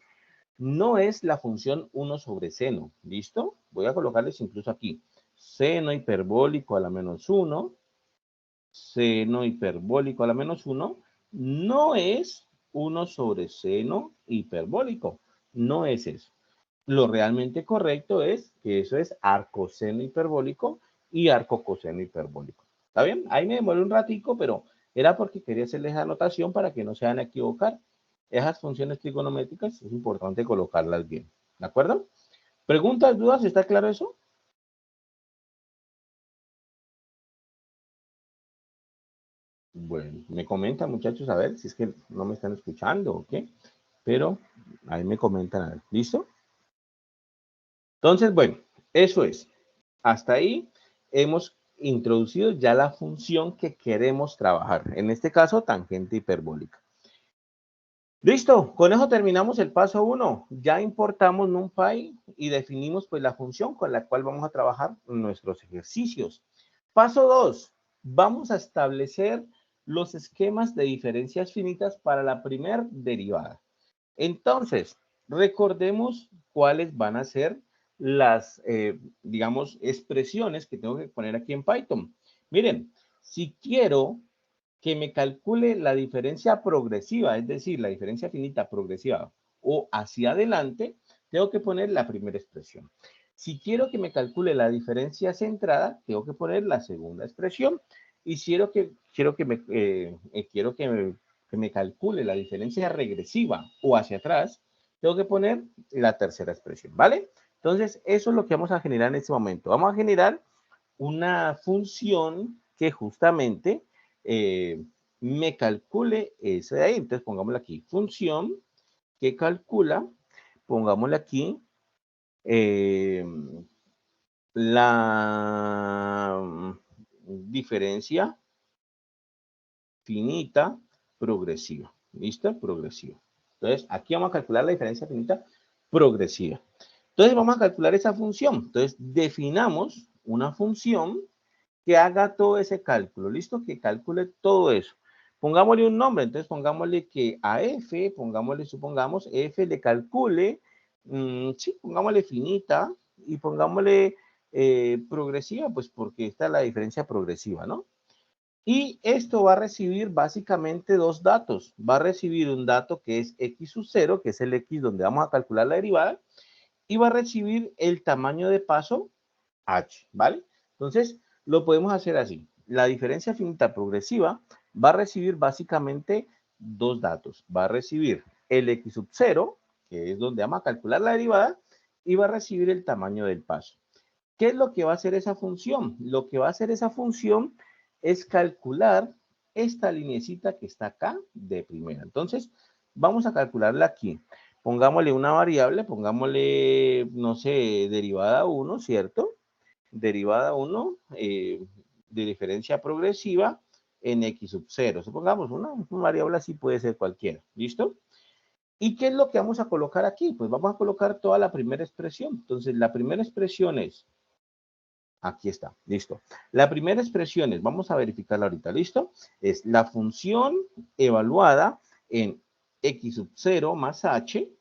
no es la función 1 sobre seno, ¿listo? Voy a colocarles incluso aquí, seno hiperbólico a la menos 1, seno hiperbólico a la menos 1, no es 1 sobre seno hiperbólico, no es eso. Lo realmente correcto es que eso es arcoseno hiperbólico y arcocoseno hiperbólico. ¿Está bien? Ahí me demoré un ratico, pero era porque quería hacerles la anotación para que no se vayan a equivocar. Esas funciones trigonométricas es importante colocarlas bien. ¿De acuerdo? ¿Preguntas, dudas? ¿Está claro eso? Bueno, me comentan, muchachos, a ver si es que no me están escuchando o qué. Pero ahí me comentan, a ver. ¿Listo? Entonces, bueno, eso es. Hasta ahí hemos introducido ya la función que queremos trabajar. En este caso, tangente hiperbólica. Listo, con eso terminamos el paso 1. Ya importamos NumPy y definimos pues la función con la cual vamos a trabajar nuestros ejercicios. Paso 2. Vamos a establecer los esquemas de diferencias finitas para la primer derivada. Entonces, recordemos cuáles van a ser las, digamos, expresiones que tengo que poner aquí en Python. Miren, si quiero que me calcule la diferencia progresiva, es decir, la diferencia finita progresiva o hacia adelante, tengo que poner la primera expresión. Si quiero que me calcule la diferencia centrada, tengo que poner la segunda expresión. Y si quiero que me calcule la diferencia regresiva o hacia atrás, tengo que poner la tercera expresión, ¿vale? Entonces, eso es lo que vamos a generar en este momento. Vamos a generar una función que justamente me calcule eso de ahí. Entonces, pongámosle aquí, función que calcula, pongámosle aquí, la diferencia finita progresiva. ¿Listo? Progresiva. Entonces, aquí vamos a calcular la diferencia finita progresiva. Entonces, vamos a calcular esa función. Entonces, definamos una función que haga todo ese cálculo. ¿Listo? Que calcule todo eso. Pongámosle un nombre. Entonces, pongámosle que a f, supongamos, f le calcule, sí, pongámosle finita y pongámosle progresiva, pues porque esta es la diferencia progresiva, ¿no? Y esto va a recibir básicamente dos datos. Va a recibir un dato que es x sub 0, que es el x donde vamos a calcular la derivada, y va a recibir el tamaño de paso h, ¿vale? Entonces, lo podemos hacer así. La diferencia finita progresiva va a recibir básicamente dos datos. Va a recibir el x sub 0, que es donde vamos a calcular la derivada, y va a recibir el tamaño del paso. ¿Qué es lo que va a hacer esa función? Lo que va a hacer esa función es calcular esta linecita que está acá de primera. Entonces, vamos a calcularla aquí. Pongámosle una variable, pongámosle, no sé, derivada 1, ¿cierto? Derivada 1 de diferencia progresiva en x sub 0. Supongamos una variable así, puede ser cualquiera. ¿Listo? ¿Y qué es lo que vamos a colocar aquí? Pues vamos a colocar toda la primera expresión. Entonces, la primera expresión es, aquí está, listo. La primera expresión es, vamos a verificarla ahorita, ¿listo? Es la función evaluada en x sub 0 más h,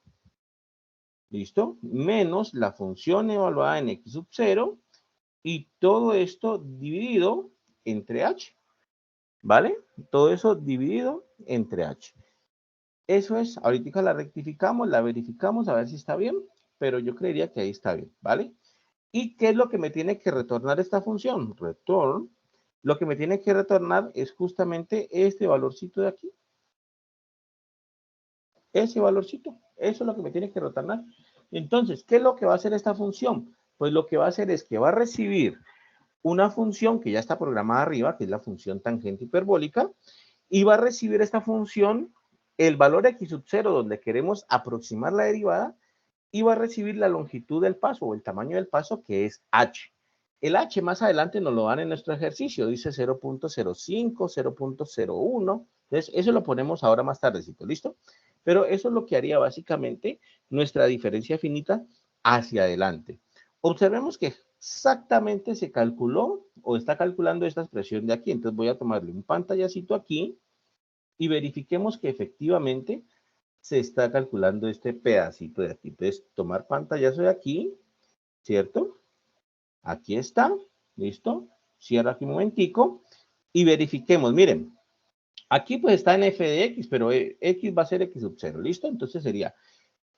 ¿listo? Menos la función evaluada en x sub 0 y todo esto dividido entre h, ¿vale? Todo eso dividido entre h. Eso es, ahorita la rectificamos, la verificamos a ver si está bien, pero yo creería que ahí está bien, ¿vale? ¿Y qué es lo que me tiene que retornar esta función? Return. Lo que me tiene que retornar es justamente este valorcito de aquí. Ese valorcito. Eso es lo que me tiene que retornar. Entonces, ¿qué es lo que va a hacer esta función? Pues lo que va a hacer es que va a recibir una función que ya está programada arriba, que es la función tangente hiperbólica, y va a recibir esta función, el valor x sub 0, donde queremos aproximar la derivada, y va a recibir la longitud del paso o el tamaño del paso, que es h. El h más adelante nos lo dan en nuestro ejercicio, dice 0.05, 0.01. Entonces, eso lo ponemos ahora más tardecito, ¿listo? Pero eso es lo que haría básicamente nuestra diferencia finita hacia adelante. Observemos que exactamente se calculó o está calculando esta expresión de aquí. Entonces, voy a tomarle un pantallacito aquí y verifiquemos que efectivamente se está calculando este pedacito de aquí. Entonces, tomar pantallazo de aquí, ¿cierto? Aquí está, ¿listo? Cierro aquí un momentico y verifiquemos. Miren, aquí pues está en f de x, pero x va a ser x sub 0, ¿listo? Entonces sería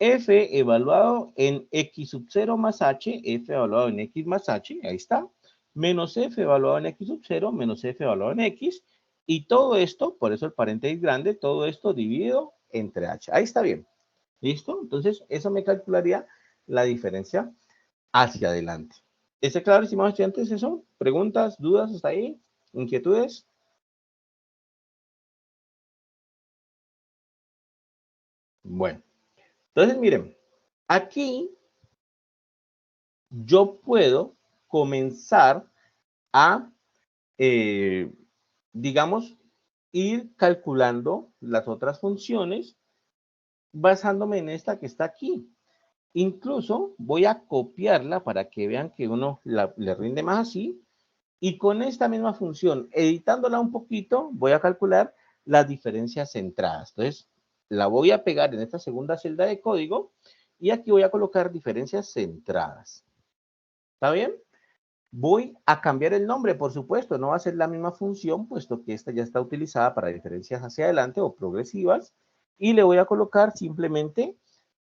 f evaluado en x sub 0 más h, f evaluado en x más h, ahí está, menos f evaluado en x sub 0, menos f evaluado en x, y todo esto, por eso el paréntesis grande, todo esto dividido entre h. Ahí está bien. ¿Listo? Entonces, eso me calcularía la diferencia hacia adelante. ¿Está claro, estimados estudiantes, eso? ¿Preguntas, dudas hasta ahí? ¿Inquietudes? Bueno, entonces miren, aquí yo puedo comenzar a, digamos, ir calculando las otras funciones basándome en esta que está aquí. Incluso voy a copiarla para que vean que uno le rinde más así. Y con esta misma función, editándola un poquito, voy a calcular las diferencias centradas. Entonces, la voy a pegar en esta segunda celda de código y aquí voy a colocar diferencias centradas. ¿Está bien? Voy a cambiar el nombre, por supuesto, no va a ser la misma función, puesto que esta ya está utilizada para diferencias hacia adelante o progresivas, y le voy a colocar simplemente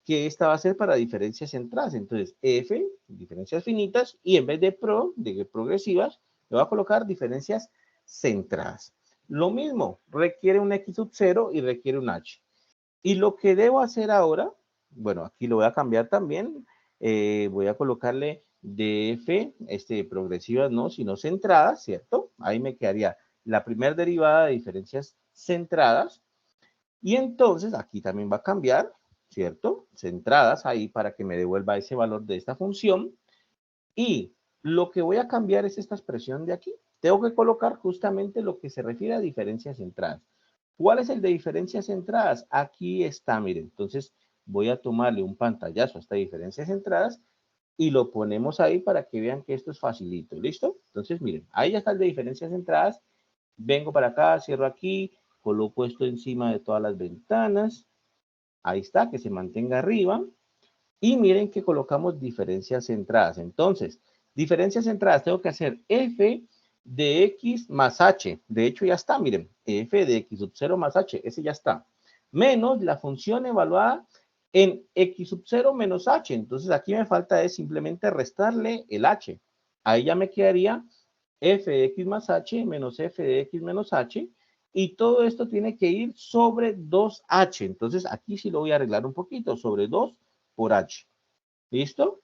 que esta va a ser para diferencias centradas. Entonces, f, diferencias finitas, y en vez de progresivas, le voy a colocar diferencias centradas. Lo mismo, requiere un x sub 0 y requiere un h. Y lo que debo hacer ahora, bueno, aquí lo voy a cambiar también, voy a colocarle df, progresivas no, sino centradas, ¿cierto? Ahí me quedaría la primera derivada de diferencias centradas. Y entonces aquí también va a cambiar, ¿cierto? Centradas ahí para que me devuelva ese valor de esta función. Y lo que voy a cambiar es esta expresión de aquí. Tengo que colocar justamente lo que se refiere a diferencias centradas. ¿Cuál es el de diferencias centradas? Aquí está, miren. Entonces voy a tomarle un pantallazo a esta diferencias centradas y lo ponemos ahí para que vean que esto es facilito. ¿Listo? Entonces, miren, ahí ya está el de diferencias centradas. Vengo para acá, cierro aquí, coloco esto encima de todas las ventanas. Ahí está, que se mantenga arriba. Y miren que colocamos diferencias centradas. Entonces, diferencias centradas, tengo que hacer f de x más h. De hecho, ya está, miren, f de x sub 0 más h, ese ya está. Menos la función evaluada en x sub 0 menos h. Entonces, aquí me falta es simplemente restarle el h. Ahí ya me quedaría f de x más h menos f de x menos h. Y todo esto tiene que ir sobre 2h. Entonces, aquí sí lo voy a arreglar un poquito, sobre 2 por h. ¿Listo?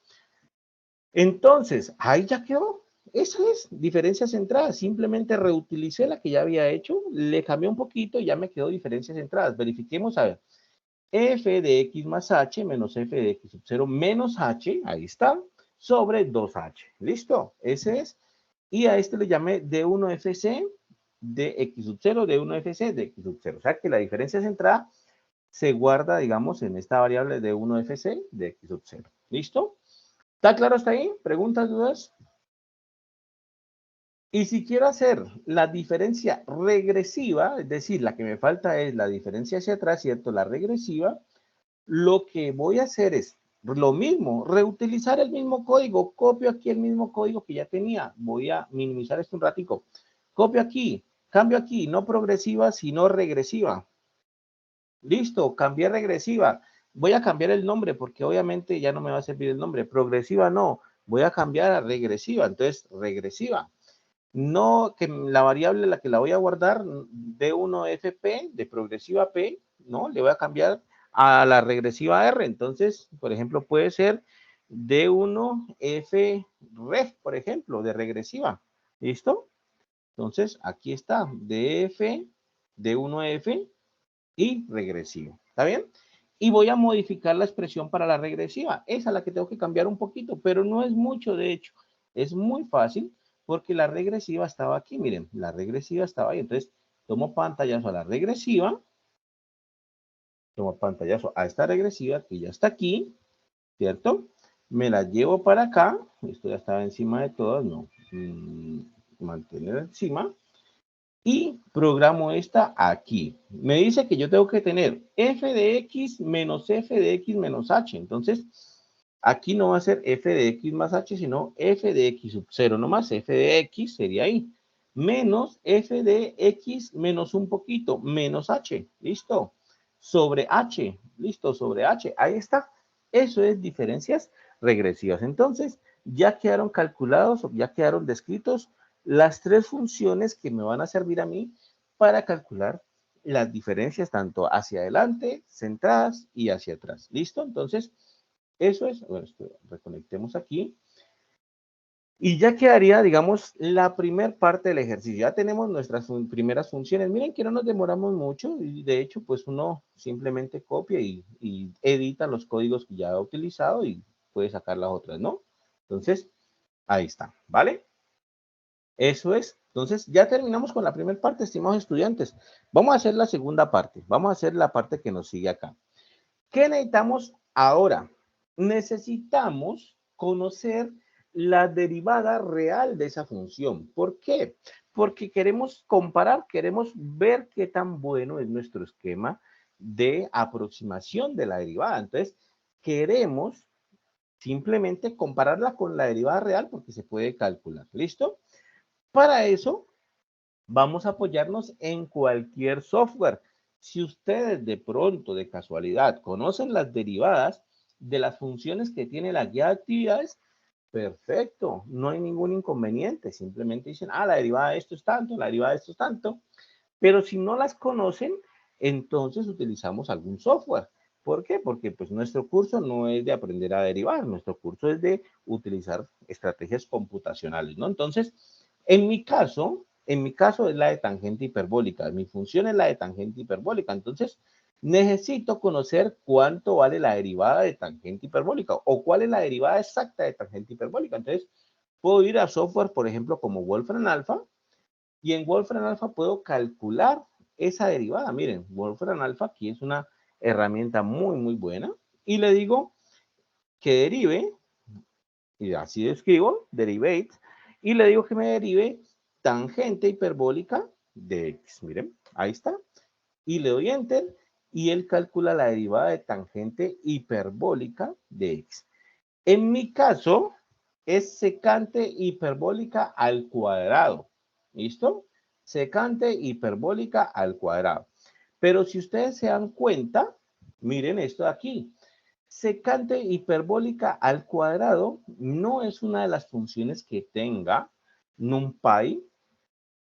Entonces, ahí ya quedó. Eso es diferencias centradas. Simplemente reutilicé la que ya había hecho, le cambié un poquito y ya me quedó diferencias centradas. Verifiquemos a ver. F de x más h menos f de x sub 0 menos h, ahí está, sobre 2h. ¿Listo? Ese es. Y a este le llamé D1FC de x sub 0, D1FC de x sub 0. O sea que la diferencia centrada se guarda, digamos, en esta variable de 1FC de x sub 0. ¿Listo? ¿Está claro hasta ahí? ¿Preguntas, dudas? Y si quiero hacer la diferencia regresiva, es decir, la que me falta es la diferencia hacia atrás, ¿cierto? La regresiva, lo que voy a hacer es lo mismo, reutilizar el mismo código. Copio aquí el mismo código que ya tenía. Voy a minimizar esto un ratico. Copio aquí, cambio aquí, no progresiva, sino regresiva. Listo, cambié regresiva. Voy a cambiar el nombre porque obviamente ya no me va a servir el nombre. Progresiva no, voy a cambiar a regresiva. Entonces, regresiva. No, que la variable la que la voy a guardar, D1FP, de progresiva P, ¿no? Le voy a cambiar a la regresiva R. Entonces, por ejemplo, puede ser D1FREG, por ejemplo, de regresiva. ¿Listo? Entonces, aquí está, DF, D1F y regresivo. ¿Está bien? Y voy a modificar la expresión para la regresiva. Esa es la que tengo que cambiar un poquito, pero no es mucho, de hecho. Es muy fácil porque la regresiva estaba aquí. Miren, la regresiva estaba ahí. Entonces, tomo pantallazo a la regresiva. Tomo pantallazo a esta regresiva que ya está aquí, ¿cierto? Me la llevo para acá. Esto ya estaba encima de todas, no. Mantener encima. Y programo esta aquí. Me dice que yo tengo que tener f de x menos f de x menos h. Entonces, aquí no va a ser f de x más h, sino f de x sub 0 nomás. F de x sería ahí. Menos f de x menos un poquito, menos h. ¿Listo? Sobre h. ¿Listo? Sobre h. Ahí está. Eso es diferencias regresivas. Entonces, ya quedaron calculados, ya quedaron descritos las tres funciones que me van a servir a mí para calcular las diferencias tanto hacia adelante, centradas y hacia atrás. ¿Listo? Entonces, eso es, bueno, reconectemos aquí. Y ya quedaría, digamos, la primera parte del ejercicio. Ya tenemos nuestras primeras funciones. Miren que no nos demoramos mucho y de hecho, pues uno simplemente copia y edita los códigos que ya ha utilizado y puede sacar las otras, ¿no? Entonces, ahí está, ¿vale? Eso es. Entonces, ya terminamos con la primera parte, estimados estudiantes. Vamos a hacer la segunda parte. Vamos a hacer la parte que nos sigue acá. ¿Qué necesitamos ahora? Necesitamos conocer la derivada real de esa función. ¿Por qué? Porque queremos comparar, queremos ver qué tan bueno es nuestro esquema de aproximación de la derivada. Entonces, queremos simplemente compararla con la derivada real porque se puede calcular. ¿Listo? Para eso, vamos a apoyarnos en cualquier software. Si ustedes de pronto, de casualidad, conocen las derivadas de las funciones que tiene la guía de actividades, perfecto, no hay ningún inconveniente. Simplemente dicen, la derivada de esto es tanto, la derivada de esto es tanto. Pero si no las conocen, entonces utilizamos algún software. ¿Por qué? Porque pues nuestro curso no es de aprender a derivar, nuestro curso es de utilizar estrategias computacionales, ¿no? Entonces, en mi caso es la de tangente hiperbólica, mi función es la de tangente hiperbólica, entonces necesito conocer cuánto vale la derivada de tangente hiperbólica o cuál es la derivada exacta de tangente hiperbólica. Entonces, puedo ir a software, por ejemplo, como Wolfram Alpha, y en Wolfram Alpha puedo calcular esa derivada. Miren, Wolfram Alpha aquí es una herramienta muy buena. Y le digo que derive, y así escribo, derivate, y le digo que me derive tangente hiperbólica de x. Miren, ahí está. Y le doy enter, y él calcula la derivada de tangente hiperbólica de x. En mi caso, es secante hiperbólica al cuadrado. ¿Listo? Secante hiperbólica al cuadrado. Pero si ustedes se dan cuenta, miren esto de aquí. Secante hiperbólica al cuadrado no es una de las funciones que tenga NumPy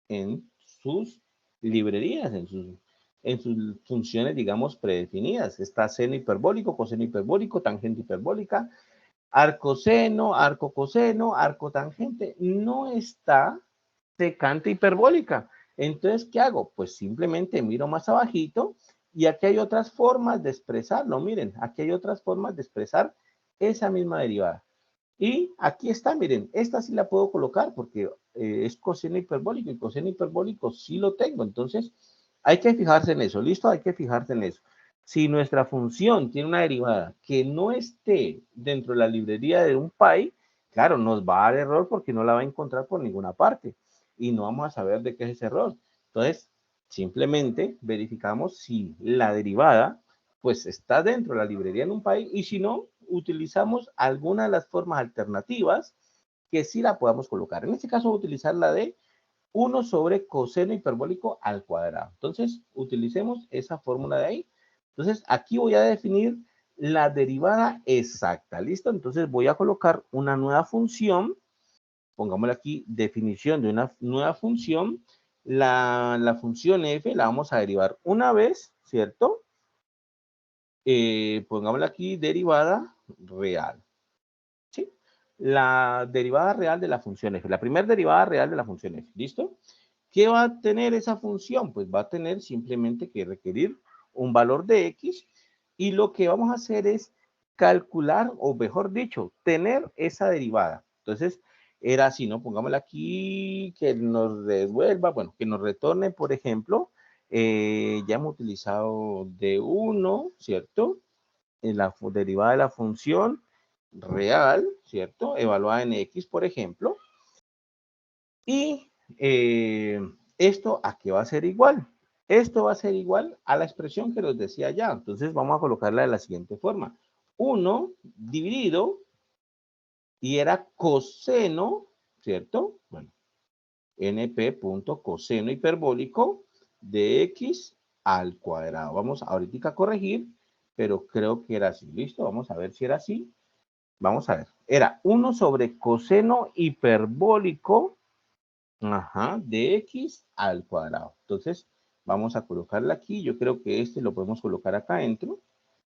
en sus librerías, en sus funciones, digamos, predefinidas. Está seno hiperbólico, coseno hiperbólico, tangente hiperbólica, arcoseno, arcocoseno, arcotangente. No está secante hiperbólica. Entonces, ¿qué hago? Pues simplemente miro más abajito y aquí hay otras formas de expresarlo. Miren, aquí hay otras formas de expresar esa misma derivada. Y aquí está, miren, esta sí la puedo colocar porque es coseno hiperbólico y coseno hiperbólico sí lo tengo. Entonces, hay que fijarse en eso, ¿listo? Hay que fijarse en eso. Si nuestra función tiene una derivada que no esté dentro de la librería de un PY, claro, nos va a dar error porque no la va a encontrar por ninguna parte y no vamos a saber de qué es ese error. Entonces, simplemente verificamos si la derivada pues está dentro de la librería de NumPy y si no, utilizamos alguna de las formas alternativas que sí la podamos colocar. En este caso, voy a utilizar la de 1 sobre coseno hiperbólico al cuadrado. Entonces, utilicemos esa fórmula de ahí. Entonces, aquí voy a definir la derivada exacta. ¿Listo? Entonces, voy a colocar una nueva función. Pongámosle aquí definición de una nueva función. La función f la vamos a derivar una vez, ¿cierto? Pongámosle aquí derivada real. ¿Sí? La derivada real de la función f. La primera derivada real de la función f. ¿Listo? ¿Qué va a tener esa función? Pues va a tener simplemente que requerir un valor de x y lo que vamos a hacer es calcular, o mejor dicho, tener esa derivada. Entonces, era así, ¿no? Pongámosle aquí que nos devuelva, bueno, que nos retorne, por ejemplo, ya hemos utilizado d1, ¿cierto? En la derivada de la función real, ¿cierto? Evaluada en x, por ejemplo. Y esto a qué va a ser igual. Esto va a ser igual a la expresión que nos decía ya. Entonces vamos a colocarla de la siguiente forma. 1 dividido, y era coseno, ¿cierto? Bueno, np.coseno hiperbólico de x al cuadrado. Vamos ahorita a corregir, pero creo que era así. ¿Listo? Vamos a ver si era así. Vamos a ver. Era 1 sobre coseno hiperbólico, ajá, de x al cuadrado. Entonces, vamos a colocarla aquí. Yo creo que este lo podemos colocar acá adentro.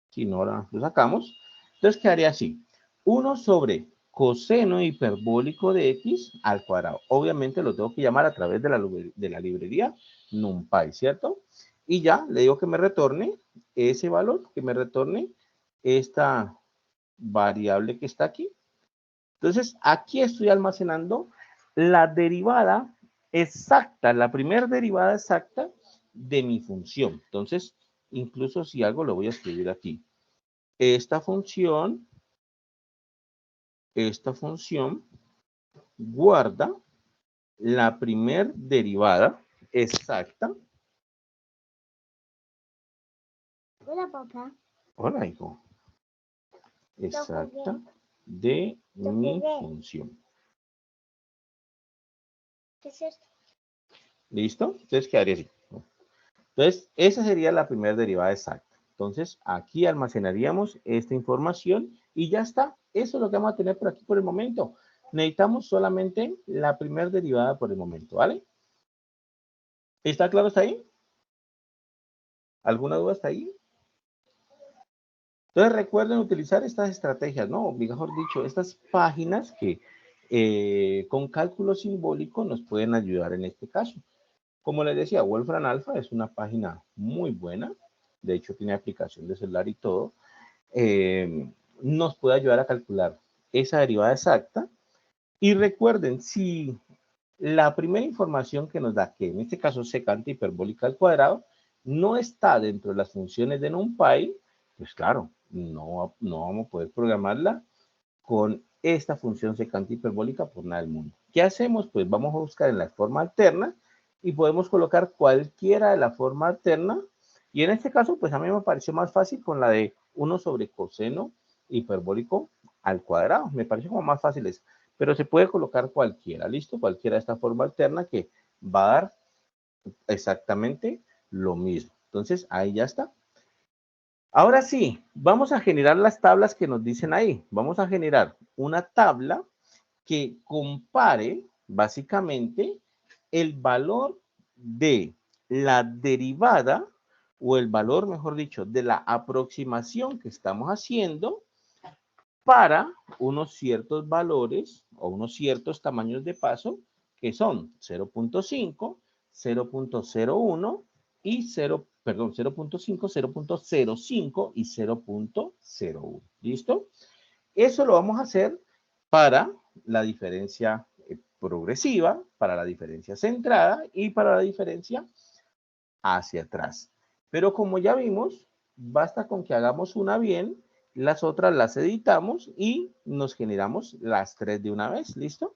Si no, ahora lo sacamos. Entonces, quedaría así. 1 sobre coseno hiperbólico de x al cuadrado. Obviamente lo tengo que llamar a través de la librería NumPy, ¿cierto? Y ya le digo que me retorne ese valor, que me retorne esta variable que está aquí. Entonces, aquí estoy almacenando la derivada exacta, la primera derivada exacta de mi función. Entonces, incluso si algo lo voy a escribir aquí. Esta función guarda la primera derivada exacta. Hola, papá. Hola, hijo. Exacta de mi función. ¿Qué es esto? ¿Listo? Entonces quedaría así. Entonces, esa sería la primera derivada exacta. Entonces, aquí almacenaríamos esta información y ya está. Eso es lo que vamos a tener por aquí por el momento. Necesitamos solamente la primera derivada por el momento, ¿vale? ¿Está claro hasta ahí? ¿Alguna duda hasta ahí? Entonces recuerden utilizar estas estrategias, ¿no? O mejor dicho, estas páginas que con cálculo simbólico nos pueden ayudar en este caso. Como les decía, Wolfram Alpha es una página muy buena. De hecho, tiene aplicación de celular y todo. Nos puede ayudar a calcular esa derivada exacta. Y recuerden, si la primera información que nos da, que en este caso es secante hiperbólica al cuadrado, no está dentro de las funciones de NumPy, pues claro, no vamos a poder programarla con esta función secante hiperbólica por nada del mundo. ¿Qué hacemos? Pues vamos a buscar en la forma alterna y podemos colocar cualquiera de la forma alterna. Y en este caso, pues a mí me pareció más fácil con la de 1 sobre coseno hiperbólico al cuadrado. Me pareció como más fácil eso. Pero se puede colocar cualquiera, ¿listo? Cualquiera de esta forma alterna que va a dar exactamente lo mismo. Entonces, ahí ya está. Ahora sí, vamos a generar las tablas que nos dicen ahí. Vamos a generar una tabla que compare básicamente el valor de la derivada o el valor, mejor dicho, de la aproximación que estamos haciendo para unos ciertos valores o unos ciertos tamaños de paso que son 0.5, 0.01 y 0.5, 0.05 y 0.01. ¿Listo? Eso lo vamos a hacer para la diferencia progresiva, para la diferencia centrada y para la diferencia hacia atrás. Pero como ya vimos, basta con que hagamos una bien, las otras las editamos y nos generamos las tres de una vez, ¿listo?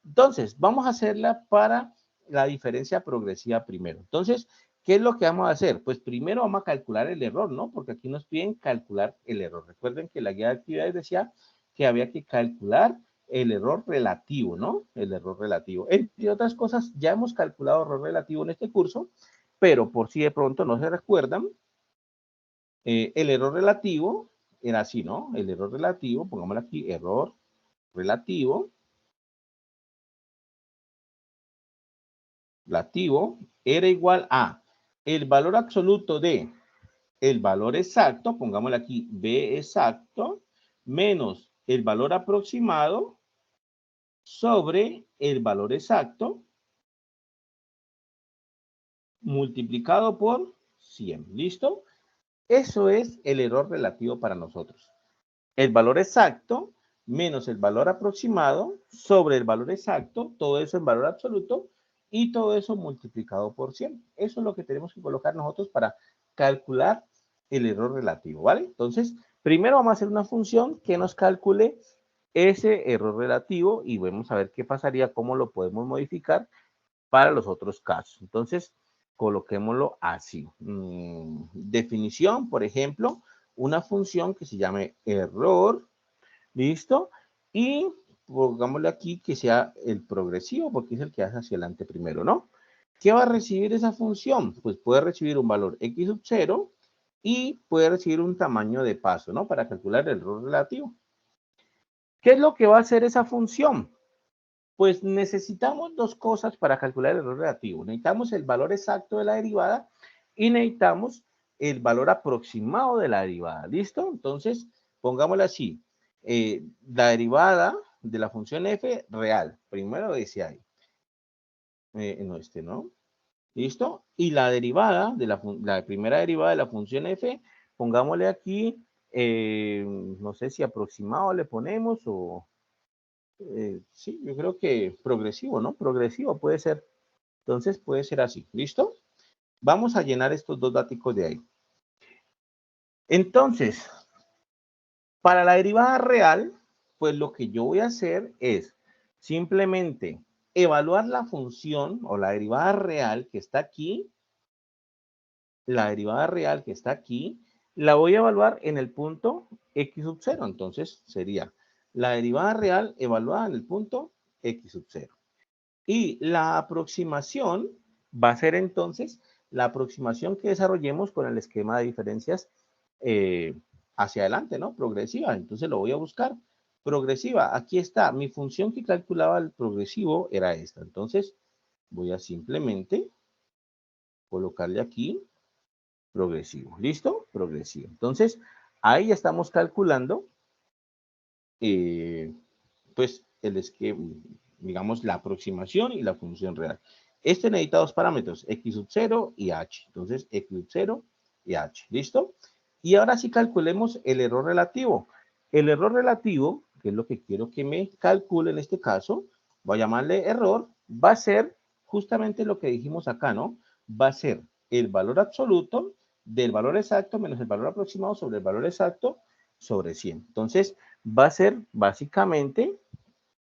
Entonces, vamos a hacerla para la diferencia progresiva primero. Entonces, ¿qué es lo que vamos a hacer? Pues primero vamos a calcular el error, ¿no? Porque aquí nos piden calcular el error. Recuerden que la guía de actividades decía que había que calcular el error relativo, ¿no? El error relativo. Entre otras cosas, ya hemos calculado error relativo en este curso, pero por si de pronto no se recuerdan, el error relativo era así, ¿no? El error relativo, pongámoslo aquí, error relativo era igual a el valor absoluto de el valor exacto, pongámosle aquí B exacto, menos el valor aproximado sobre el valor exacto multiplicado por 100. ¿Listo? Eso es el error relativo para nosotros. El valor exacto menos el valor aproximado sobre el valor exacto, todo eso en valor absoluto, y todo eso multiplicado por 100. Eso es lo que tenemos que colocar nosotros para calcular el error relativo, ¿vale? Entonces, primero vamos a hacer una función que nos calcule ese error relativo y vamos a ver qué pasaría, cómo lo podemos modificar para los otros casos. Entonces, coloquémoslo así. Definición, por ejemplo, una función que se llame error, ¿listo? Y pongámosle aquí que sea el progresivo, porque es el que hace hacia adelante primero, ¿no? ¿Qué va a recibir esa función? Pues puede recibir un valor x sub 0 y puede recibir un tamaño de paso, ¿no? Para calcular el error relativo. ¿Qué es lo que va a hacer esa función? Pues necesitamos dos cosas para calcular el error relativo. Necesitamos el valor exacto de la derivada y necesitamos el valor aproximado de la derivada. ¿Listo? Entonces, pongámoslo así. La derivada de la función f real. Primero dice ahí. No, no. ¿Listo? Y la derivada de la primera derivada de la función f, pongámosle aquí, no sé si aproximado le ponemos o sí, yo creo que progresivo, ¿no? Progresivo puede ser. Entonces puede ser así. ¿Listo? Vamos a llenar estos dos datos de ahí. Entonces, para la derivada real, pues lo que yo voy a hacer es simplemente evaluar la función o la derivada real que está aquí. La derivada real que está aquí, la voy a evaluar en el punto x sub 0. Entonces sería la derivada real evaluada en el punto x sub 0. Y la aproximación va a ser entonces la aproximación que desarrollemos con el esquema de diferencias hacia adelante, ¿no? Progresiva. Entonces lo voy a buscar. Progresiva. Aquí está. Mi función que calculaba el progresivo era esta. Entonces voy a simplemente colocarle aquí progresivo. ¿Listo? Progresivo. Entonces Ahí ya estamos calculando, pues, el esquema, digamos, la aproximación y la función real. Este necesita dos parámetros, x sub 0 y h. Entonces, x sub 0 y h. ¿Listo? Y ahora sí calculemos el error relativo. El error relativo, que es lo que quiero que me calcule en este caso, voy a llamarle error, va a ser justamente lo que dijimos acá, ¿no? Va a ser el valor absoluto del valor exacto menos el valor aproximado sobre el valor exacto sobre 100. Entonces, va a ser básicamente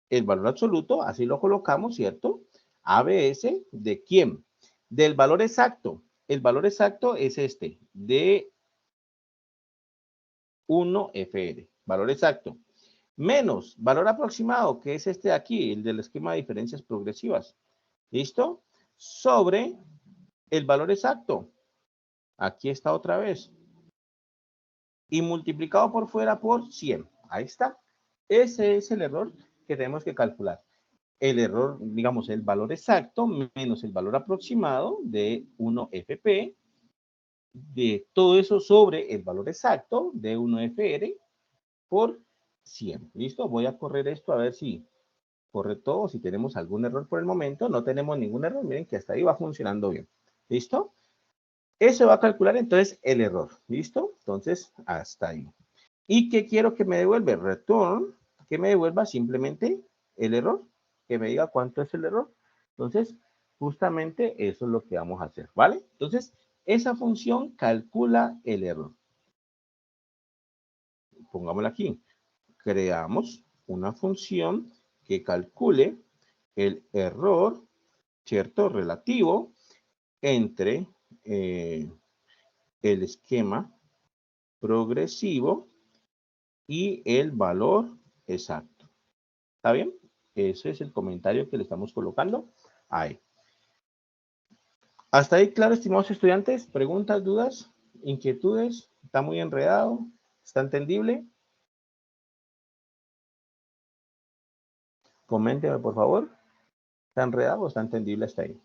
el valor absoluto, así lo colocamos, ¿cierto? ABS, ¿de quién? Del valor exacto. El valor exacto es este, de 1FR, valor exacto. Menos valor aproximado, que es este de aquí, el del esquema de diferencias progresivas. ¿Listo? Sobre el valor exacto. Aquí está otra vez. Y multiplicado por fuera por 100. Ahí está. Ese es el error que tenemos que calcular. El error, digamos, el valor exacto menos el valor aproximado de 1FP, de todo eso sobre el valor exacto de 1FR por 100. ¿Listo? Voy a correr esto a ver si corre todo, si tenemos algún error por el momento. No tenemos ningún error, miren que hasta ahí va funcionando bien. ¿Listo? Eso va a calcular entonces el error. ¿Listo? Entonces, hasta ahí. ¿Y qué quiero que me devuelva? Return, que me devuelva simplemente el error, que me diga cuánto es el error. Entonces, justamente eso es lo que vamos a hacer, ¿vale? Entonces, esa función calcula el error. Pongámosla aquí. Creamos una función que calcule el error, ¿cierto? Relativo entre el esquema progresivo y el valor exacto. ¿Está bien? Ese es el comentario que le estamos colocando ahí. Hasta ahí, claro, estimados estudiantes. ¿Preguntas, dudas, inquietudes? ¿Está muy enredado? ¿Está entendible? Coménteme, por favor. ¿Está enredado o está entendible hasta ahí?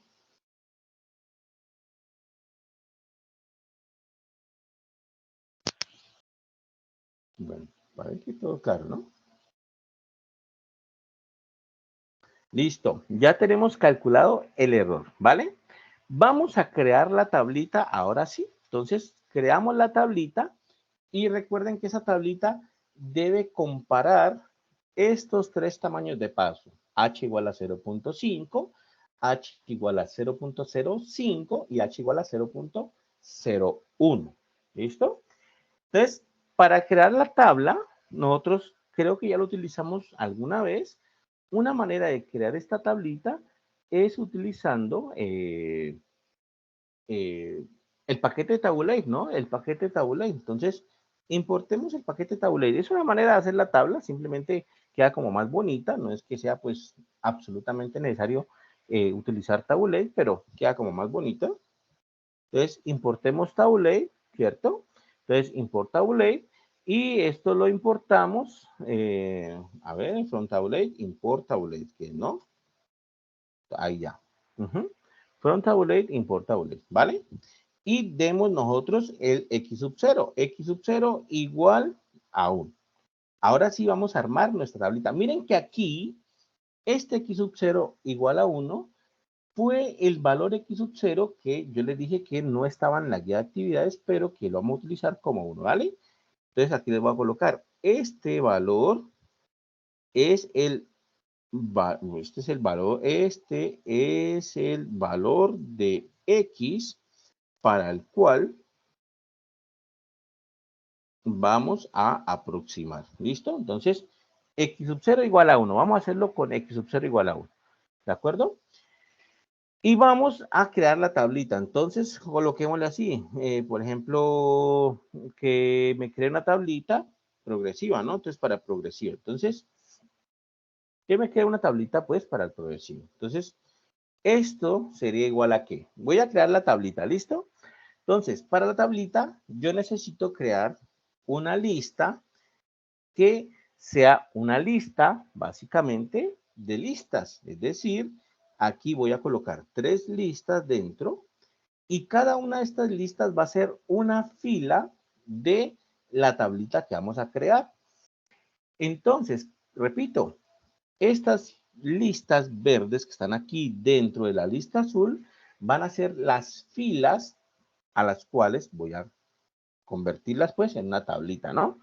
Bueno, parece que todo claro, ¿no? Listo, ya tenemos calculado el error, ¿vale? Vamos a crear la tablita ahora sí. Entonces, creamos la tablita y recuerden que esa tablita debe comparar estos tres tamaños de paso. H igual a 0.5, H igual a 0.05 y H igual a 0.01. ¿Listo? Entonces, para crear la tabla, nosotros creo que ya lo utilizamos alguna vez. Una manera de crear esta tablita es utilizando el paquete de Tabulate, ¿no? El paquete de Tabulate. Entonces, importemos el paquete de Tabulate. Es una manera de hacer la tabla, simplemente queda como más bonita, no es que sea pues absolutamente necesario utilizar Tabulate, pero queda como más bonita. Entonces, importemos Tabulate, ¿cierto? Entonces, import Tabulate y esto lo importamos, a ver, from Tabulate, import Tabulate, que no, ahí ya. From Tabulate, import Tabulate, ¿vale? Y demos nosotros el x sub 0. X sub 0 igual a 1. Ahora sí vamos a armar nuestra tablita. Miren que aquí, este x sub 0 igual a 1 fue el valor x sub 0 que yo les dije que no estaba en la guía de actividades, pero que lo vamos a utilizar como 1, ¿vale? Entonces aquí les voy a colocar este valor es el este es el valor de x para el cual vamos a aproximar. ¿Listo? Entonces, x sub 0 igual a 1. Vamos a hacerlo con x sub 0 igual a 1. ¿De acuerdo? Y vamos a crear la tablita. Entonces, coloquémosle así. Por ejemplo, que me cree una tablita progresiva, ¿no? Entonces, para progresivo. Entonces, ¿qué me crea una tablita? Pues para el progresivo. Entonces, esto sería igual a ¿qué? Voy a crear la tablita, ¿listo? Entonces, para la tablita, yo necesito crear una lista que sea una lista, básicamente, de listas. Es decir, aquí voy a colocar 3 listas dentro y cada una de estas listas va a ser una fila de la tablita que vamos a crear. Entonces, repito, estas listas verdes que están aquí dentro de la lista azul van a ser las filas a las cuales voy a convertirlas pues en una tablita, ¿no?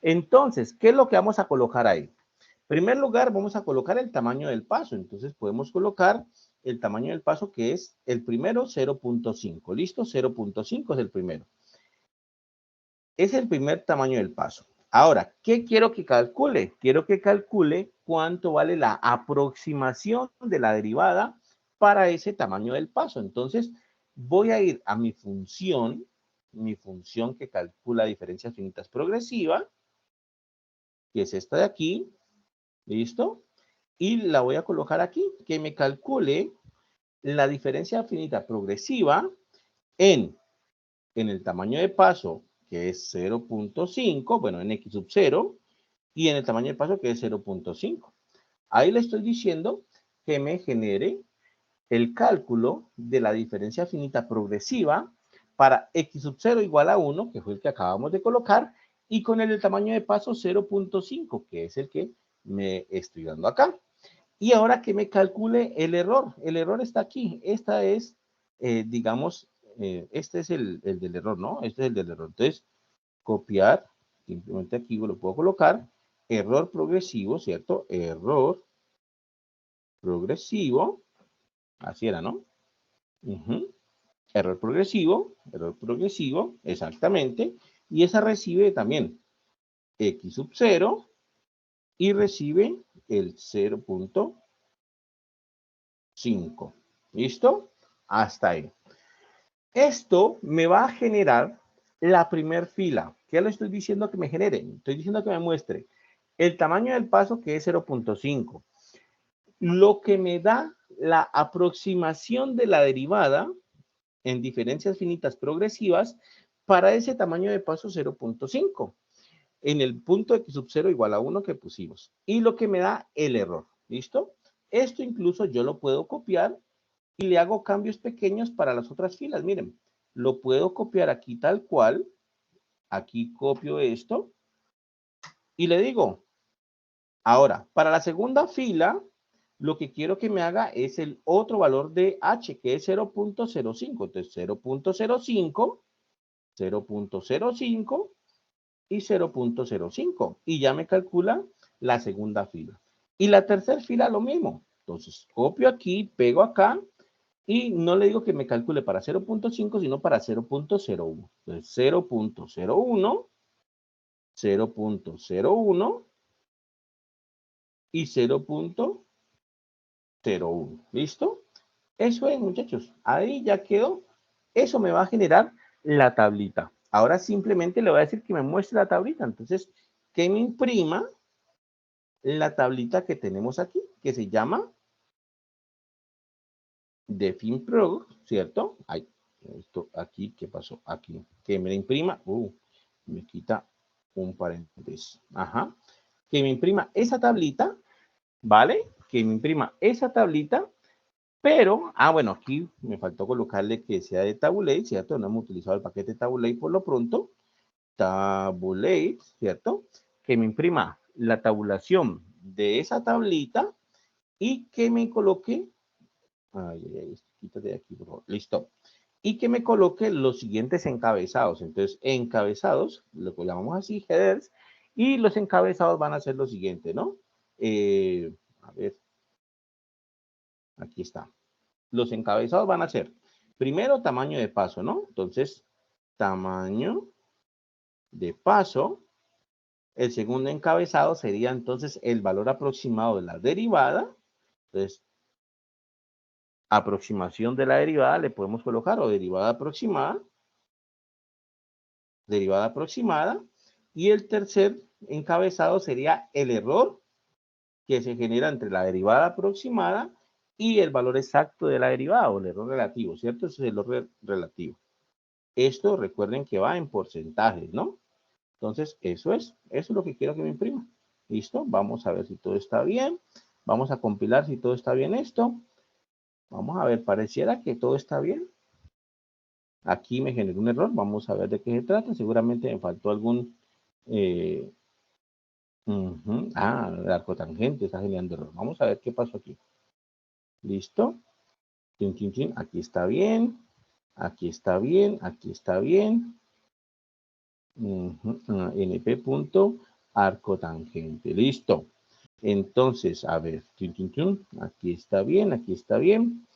Entonces, ¿qué es lo que vamos a colocar ahí? En primer lugar, vamos a colocar el tamaño del paso. Entonces, podemos colocar el tamaño del paso que es el primero, 0.5. ¿Listo? 0.5 es el primero. Es el primer tamaño del paso. Ahora, ¿qué quiero que calcule? Quiero que calcule cuánto vale la aproximación de la derivada para ese tamaño del paso. Entonces, voy a ir a mi función que calcula diferencias finitas progresiva, que es esta de aquí, ¿listo? Y la voy a colocar aquí, que me calcule la diferencia finita progresiva en el tamaño de paso, que es 0.5, bueno, en x sub 0, y en el tamaño de paso, que es 0.5. Ahí le estoy diciendo que me genere el cálculo de la diferencia finita progresiva para x sub 0 igual a 1, que fue el que acabamos de colocar, y con el tamaño de paso 0.5, que es el que me estoy dando acá. Y ahora que me calcule el error. El error está aquí. Esta es, digamos, este es el del error, ¿no? Este es el del error. Entonces, copiar, simplemente aquí lo puedo colocar, error progresivo, ¿cierto? Error progresivo, así era, ¿no? Error progresivo, exactamente. Y esa recibe también x sub 0 y recibe el 0.5. ¿Listo? Hasta ahí. Esto me va a generar la primer fila. ¿Qué le estoy diciendo que me genere? Estoy diciendo que me muestre el tamaño del paso, que es 0.5. Lo que me da la aproximación de la derivada en diferencias finitas progresivas para ese tamaño de paso 0.5 en el punto x sub 0 igual a 1 que pusimos. Y lo que me da el error. ¿Listo? Esto incluso yo lo puedo copiar y le hago cambios pequeños para las otras filas. Miren, lo puedo copiar aquí tal cual. Aquí copio esto y le digo, ahora, para la segunda fila, lo que quiero que me haga es el otro valor de h, que es 0.05. Entonces, 0.05, 0.05 y 0.05. Y ya me calcula la segunda fila. Y la tercera fila lo mismo. Entonces, copio aquí, pego acá. Y no le digo que me calcule para 0.5, sino para 0.01. Entonces, 0.01, 0.01 y 0.01. ¿Listo? Eso es, muchachos. Ahí ya quedó. Eso me va a generar la tablita. Ahora simplemente le voy a decir que me muestre la tablita. Entonces, que me imprima la tablita que tenemos aquí, que se llama DefinProg, ¿cierto? Ay, esto aquí, ¿qué pasó? Aquí, que me la imprima, me quita un paréntesis, ajá, que me imprima esa tablita, ¿vale? Que me imprima esa tablita, pero, bueno, aquí me faltó colocarle que sea de Tabulate, ¿cierto? No hemos utilizado el paquete Tabulate por lo pronto, Tabulate, ¿cierto? Que me imprima la tabulación de esa tablita y que me coloque, quítate de aquí, por favor. Listo. Y que me coloque los siguientes encabezados. Entonces, encabezados, lo que llamamos así, headers, y los encabezados van a ser los siguientes, ¿no? A ver, aquí está. Los encabezados van a ser, primero, tamaño de paso, ¿no? Entonces, tamaño de paso. El segundo encabezado sería entonces el valor aproximado de la derivada. Entonces, aproximación de la derivada le podemos colocar o derivada aproximada. Y el tercer encabezado sería el error que se genera entre la derivada aproximada y el valor exacto de la derivada o el error relativo, ¿cierto? Ese es el error relativo. Esto recuerden que va en porcentajes, ¿no? Entonces, eso es lo que quiero que me imprima. ¿Listo? Vamos a ver si todo está bien. Vamos a compilar si todo está bien esto. Vamos a ver, pareciera que todo está bien. Aquí me generó un error. Vamos a ver de qué se trata. Seguramente me faltó algún El arco tangente está generando error. Vamos a ver qué pasó aquí. ¿Listo? Chin, chin, chin. Aquí está bien. Aquí está bien. Aquí está bien. NP punto arco tangente. Listo. Entonces, a ver. Chin, chin, chin. Aquí está bien. Aquí está bien.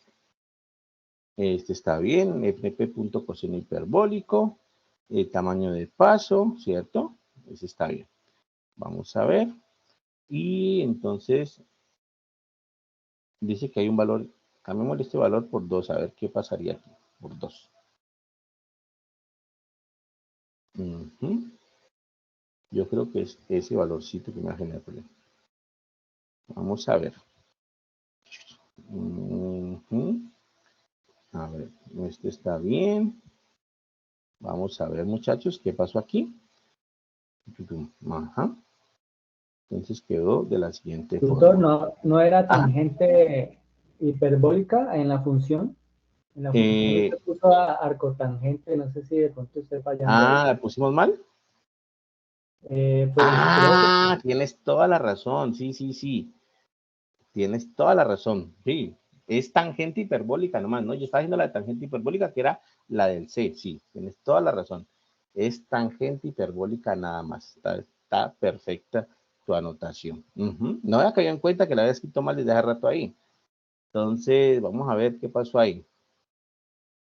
Este está bien. NP punto coseno hiperbólico. El tamaño de paso, ¿cierto? Ese está bien. Vamos a ver. Y entonces dice que hay un valor, cambiemos este valor por 2, a ver qué pasaría aquí, por 2. Yo creo que es ese valorcito que me va a generar problema. Vamos a ver. A ver, este está bien. Vamos a ver, muchachos, qué pasó aquí. Ajá. Entonces quedó de la siguiente Tutor, forma. no era tangente hiperbólica en la función. En la función usted puso arcotangente, no sé si de pronto esté fallando ahí. ¿La pusimos mal? Pues creo que Tienes toda la razón. Sí, sí, sí. Tienes toda la razón. Sí. Es tangente hiperbólica nomás, ¿no? Yo estaba haciendo la tangente hiperbólica que era la del C. Sí, tienes toda la razón. Es tangente hiperbólica nada más. Está perfecta tu anotación. No había caído en cuenta que la había escrito mal desde hace rato ahí. Entonces, vamos a ver qué pasó ahí.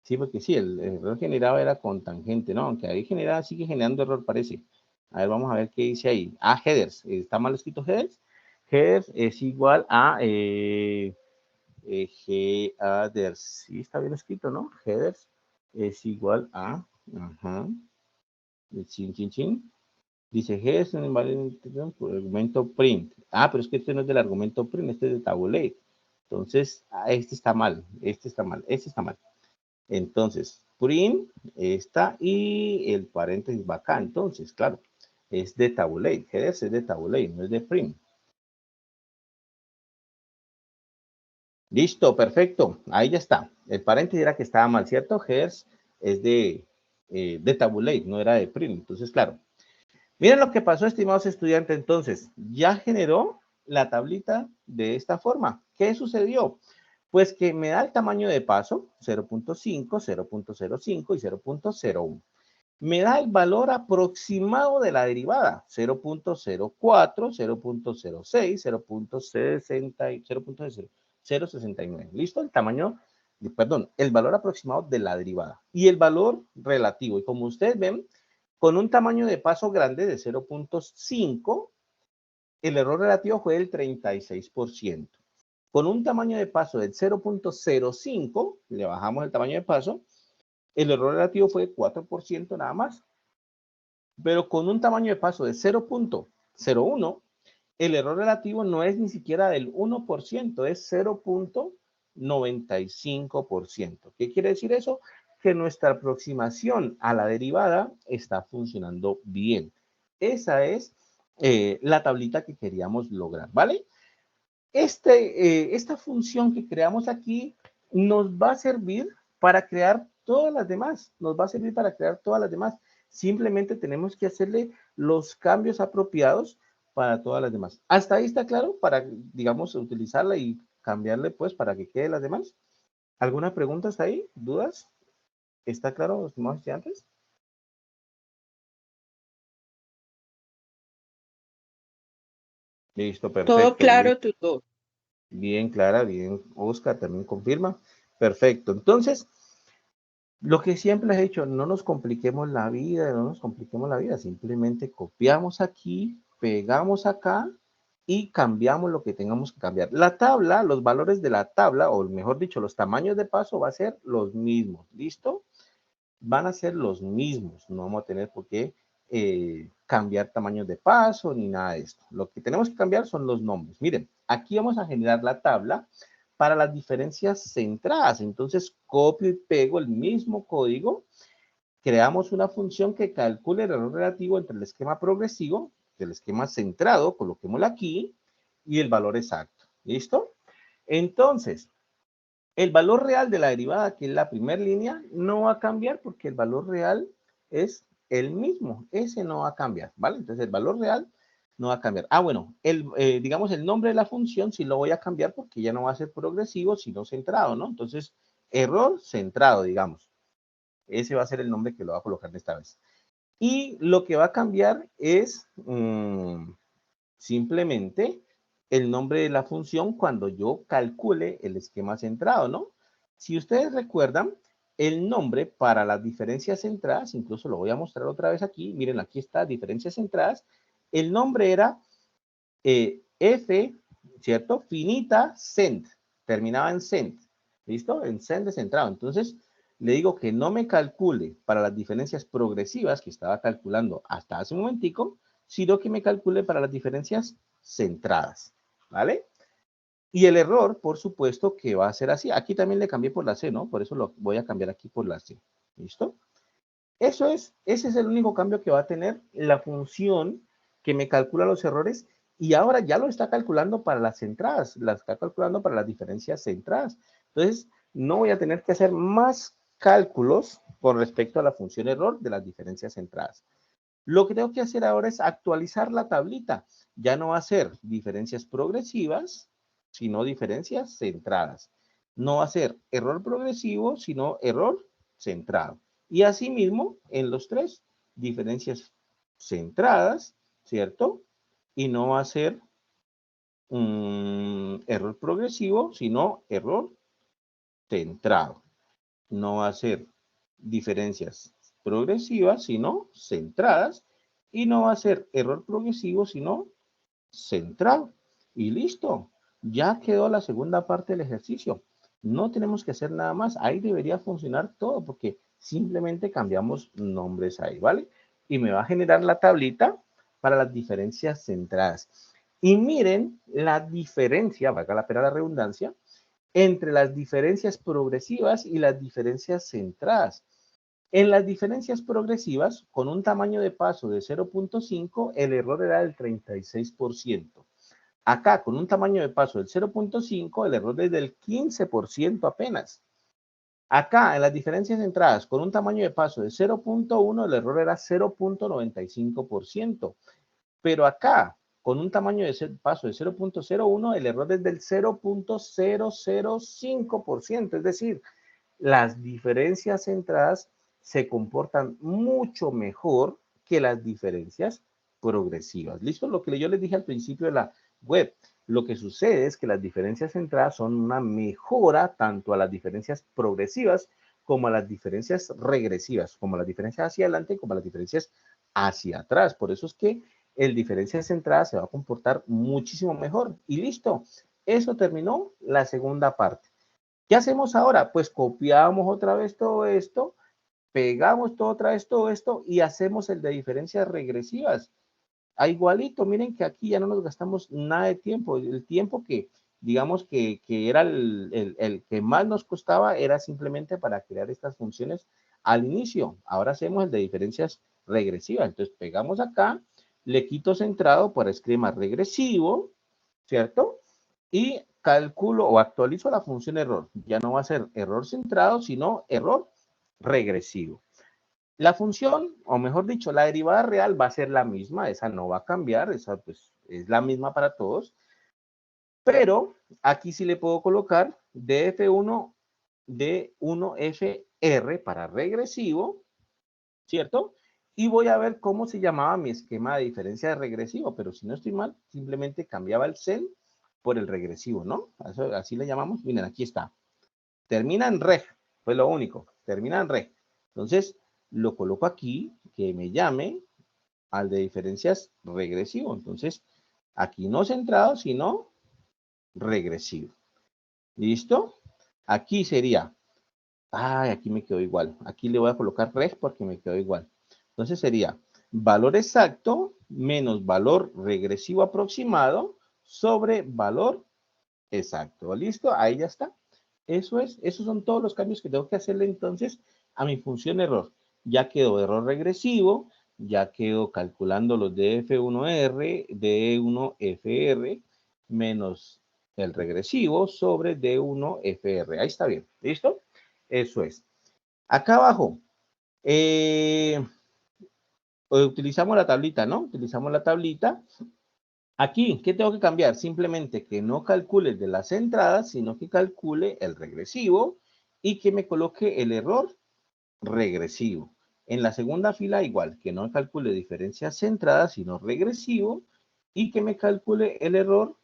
Sí, porque sí, el error generado era con tangente, ¿no? Aunque ahí sigue generando error, parece. A ver, vamos a ver qué dice ahí. Headers. ¿Está mal escrito headers? Headers es igual a headers. Sí, está bien escrito, ¿no? Headers es igual a chin, chin, chin. Dice headers en el argumento print. Pero es que este no es del argumento print, este es de tabulate. Entonces, este está mal, este está mal, este está mal. Entonces, print está y el paréntesis va acá. Entonces, claro, es de tabulate. Headers es de tabulate, no es de print. Listo, perfecto. Ahí ya está. El paréntesis era que estaba mal, ¿cierto? Headers es de tabulate, no era de print. Entonces, claro. Miren lo que pasó, estimados estudiantes. Entonces, ya generó la tablita de esta forma. ¿Qué sucedió? Pues que me da el tamaño de paso, 0.5, 0.05 y 0.01. Me da el valor aproximado de la derivada, 0.04, 0.06, 0.69. ¿Listo? El tamaño, perdón, el valor aproximado de la derivada. Y el valor relativo. Y como ustedes ven, con un tamaño de paso grande de 0.5, el error relativo fue del 36%. Con un tamaño de paso del 0.05, le bajamos el tamaño de paso, el error relativo fue 4% nada más. Pero con un tamaño de paso de 0.01, el error relativo no es ni siquiera del 1%, es 0.95%. ¿Qué quiere decir eso? Que nuestra aproximación a la derivada está funcionando bien. Esa es la tablita que queríamos lograr, ¿vale? Esta función que creamos aquí nos va a servir para crear todas las demás. Nos va a servir para crear todas las demás. Simplemente tenemos que hacerle los cambios apropiados para todas las demás. ¿Hasta ahí está claro? Para, digamos, utilizarla y cambiarle, pues, para que quede las demás. ¿Alguna pregunta hasta ahí? ¿Dudas? ¿Está claro, estimados estudiantes? Listo, perfecto. Todo claro, tutor. Bien, Clara, bien. Oscar también confirma. Perfecto. Entonces, lo que siempre les he dicho, no nos compliquemos la vida, simplemente copiamos aquí, pegamos acá y cambiamos lo que tengamos que cambiar. La tabla, los valores de la tabla, o mejor dicho, los tamaños de paso va a ser los mismos, ¿listo? Van a ser los mismos, no vamos a tener por qué cambiar tamaños de paso ni nada de esto. Lo que tenemos que cambiar son los nombres. Miren, aquí vamos a generar la tabla para las diferencias centradas. Entonces, copio y pego el mismo código. Creamos una función que calcule el error relativo entre el esquema progresivo, el esquema centrado, coloquémoslo aquí, y el valor exacto. ¿Listo? Entonces, el valor real de la derivada, que es la primera línea, no va a cambiar porque el valor real es el mismo, ese no va a cambiar, ¿vale? Entonces el valor real no va a cambiar. Bueno, digamos el nombre de la función sí lo voy a cambiar porque ya no va a ser progresivo, sino centrado, ¿no? Entonces, error centrado, digamos. Ese va a ser el nombre que lo va a colocar esta vez. Y lo que va a cambiar es simplemente el nombre de la función cuando yo calcule el esquema centrado, ¿no? Si ustedes recuerdan, el nombre para las diferencias centradas, incluso lo voy a mostrar otra vez aquí, miren, aquí está, diferencias centradas, el nombre era F, ¿cierto? Finita cent, terminaba en cent, ¿listo? En cent de centrado. Entonces, le digo que no me calcule para las diferencias progresivas que estaba calculando hasta hace un momentico, sino que me calcule para las diferencias centradas, ¿vale? Y el error, por supuesto, que va a ser así. Aquí también le cambié por la C, ¿no? Por eso lo voy a cambiar aquí por la C, ¿listo? Ese es el único cambio que va a tener la función que me calcula los errores y ahora ya lo está calculando para las centradas, la está calculando para las diferencias centradas. Entonces, no voy a tener que hacer más cálculos con respecto a la función error de las diferencias centradas. Lo que tengo que hacer ahora es actualizar la tablita. Ya no va a ser diferencias progresivas, sino diferencias centradas. No va a ser error progresivo, sino error centrado. Y asimismo, en los tres, diferencias centradas, ¿cierto? Y no va a ser error progresivo, sino error centrado. No va a ser diferencias progresivas, sino centradas. Y no va a ser error progresivo, sino centrado. Y listo. Ya quedó la segunda parte del ejercicio. No tenemos que hacer nada más. Ahí debería funcionar todo porque simplemente cambiamos nombres ahí, ¿vale? Y me va a generar la tablita para las diferencias centradas. Y miren la diferencia, valga la pena la redundancia, entre las diferencias progresivas y las diferencias centradas. En las diferencias progresivas, con un tamaño de paso de 0.5, el error era del 36%. Acá, con un tamaño de paso del 0.5, el error es del 15% apenas. Acá, en las diferencias centradas, con un tamaño de paso de 0.1, el error era 0.95%. Pero acá, con un tamaño de paso de 0.01, el error es del 0.005%. Es decir, las diferencias centradas se comportan mucho mejor que las diferencias progresivas. ¿Listo? Lo que yo les dije al principio de la web. Lo que sucede es que las diferencias centradas son una mejora tanto a las diferencias progresivas como a las diferencias regresivas, como a las diferencias hacia adelante como a las diferencias hacia atrás. Por eso es que el diferencia centrada se va a comportar muchísimo mejor. Y listo. Eso terminó la segunda parte. ¿Qué hacemos ahora? Pues copiamos otra vez todo esto, pegamos otra vez todo esto y hacemos el de diferencias regresivas. Igualito, miren que aquí ya no nos gastamos nada de tiempo. El tiempo que, digamos que era el que más nos costaba era simplemente para crear estas funciones al inicio. Ahora hacemos el de diferencias regresivas. Entonces pegamos acá, le quito centrado para esquema regresivo, ¿cierto? Y calculo o actualizo la función error. Ya no va a ser error centrado, sino error regresivo. La función, o mejor dicho, la derivada real va a ser la misma, esa no va a cambiar, esa pues es la misma para todos, pero aquí sí le puedo colocar df1, d1fr para regresivo, ¿cierto? Y voy a ver cómo se llamaba mi esquema de diferencia de regresivo, pero si no estoy mal, simplemente cambiaba el cen por el regresivo, ¿no? Así le llamamos, miren, aquí está. Termina en reg, fue lo único, termina en reg. Entonces, lo coloco aquí, que me llame al de diferencias regresivo. Entonces, aquí no centrado, sino regresivo. ¿Listo? Aquí sería, aquí me quedó igual. Aquí le voy a colocar reg porque me quedó igual. Entonces sería valor exacto menos valor regresivo aproximado sobre valor exacto. ¿Listo? Ahí ya está. Esos son todos los cambios que tengo que hacerle entonces a mi función error. Ya quedó error regresivo, ya quedó calculando los df1r, d1fr menos el regresivo sobre d1fr. Ahí está bien, ¿listo? Eso es. Acá abajo, utilizamos la tablita, ¿no? Utilizamos la tablita. Aquí, ¿qué tengo que cambiar? Simplemente que no calcule de las entradas, sino que calcule el regresivo y que me coloque el error regresivo. En la segunda fila igual, que no calcule diferencias centradas, sino regresivo y que me calcule el error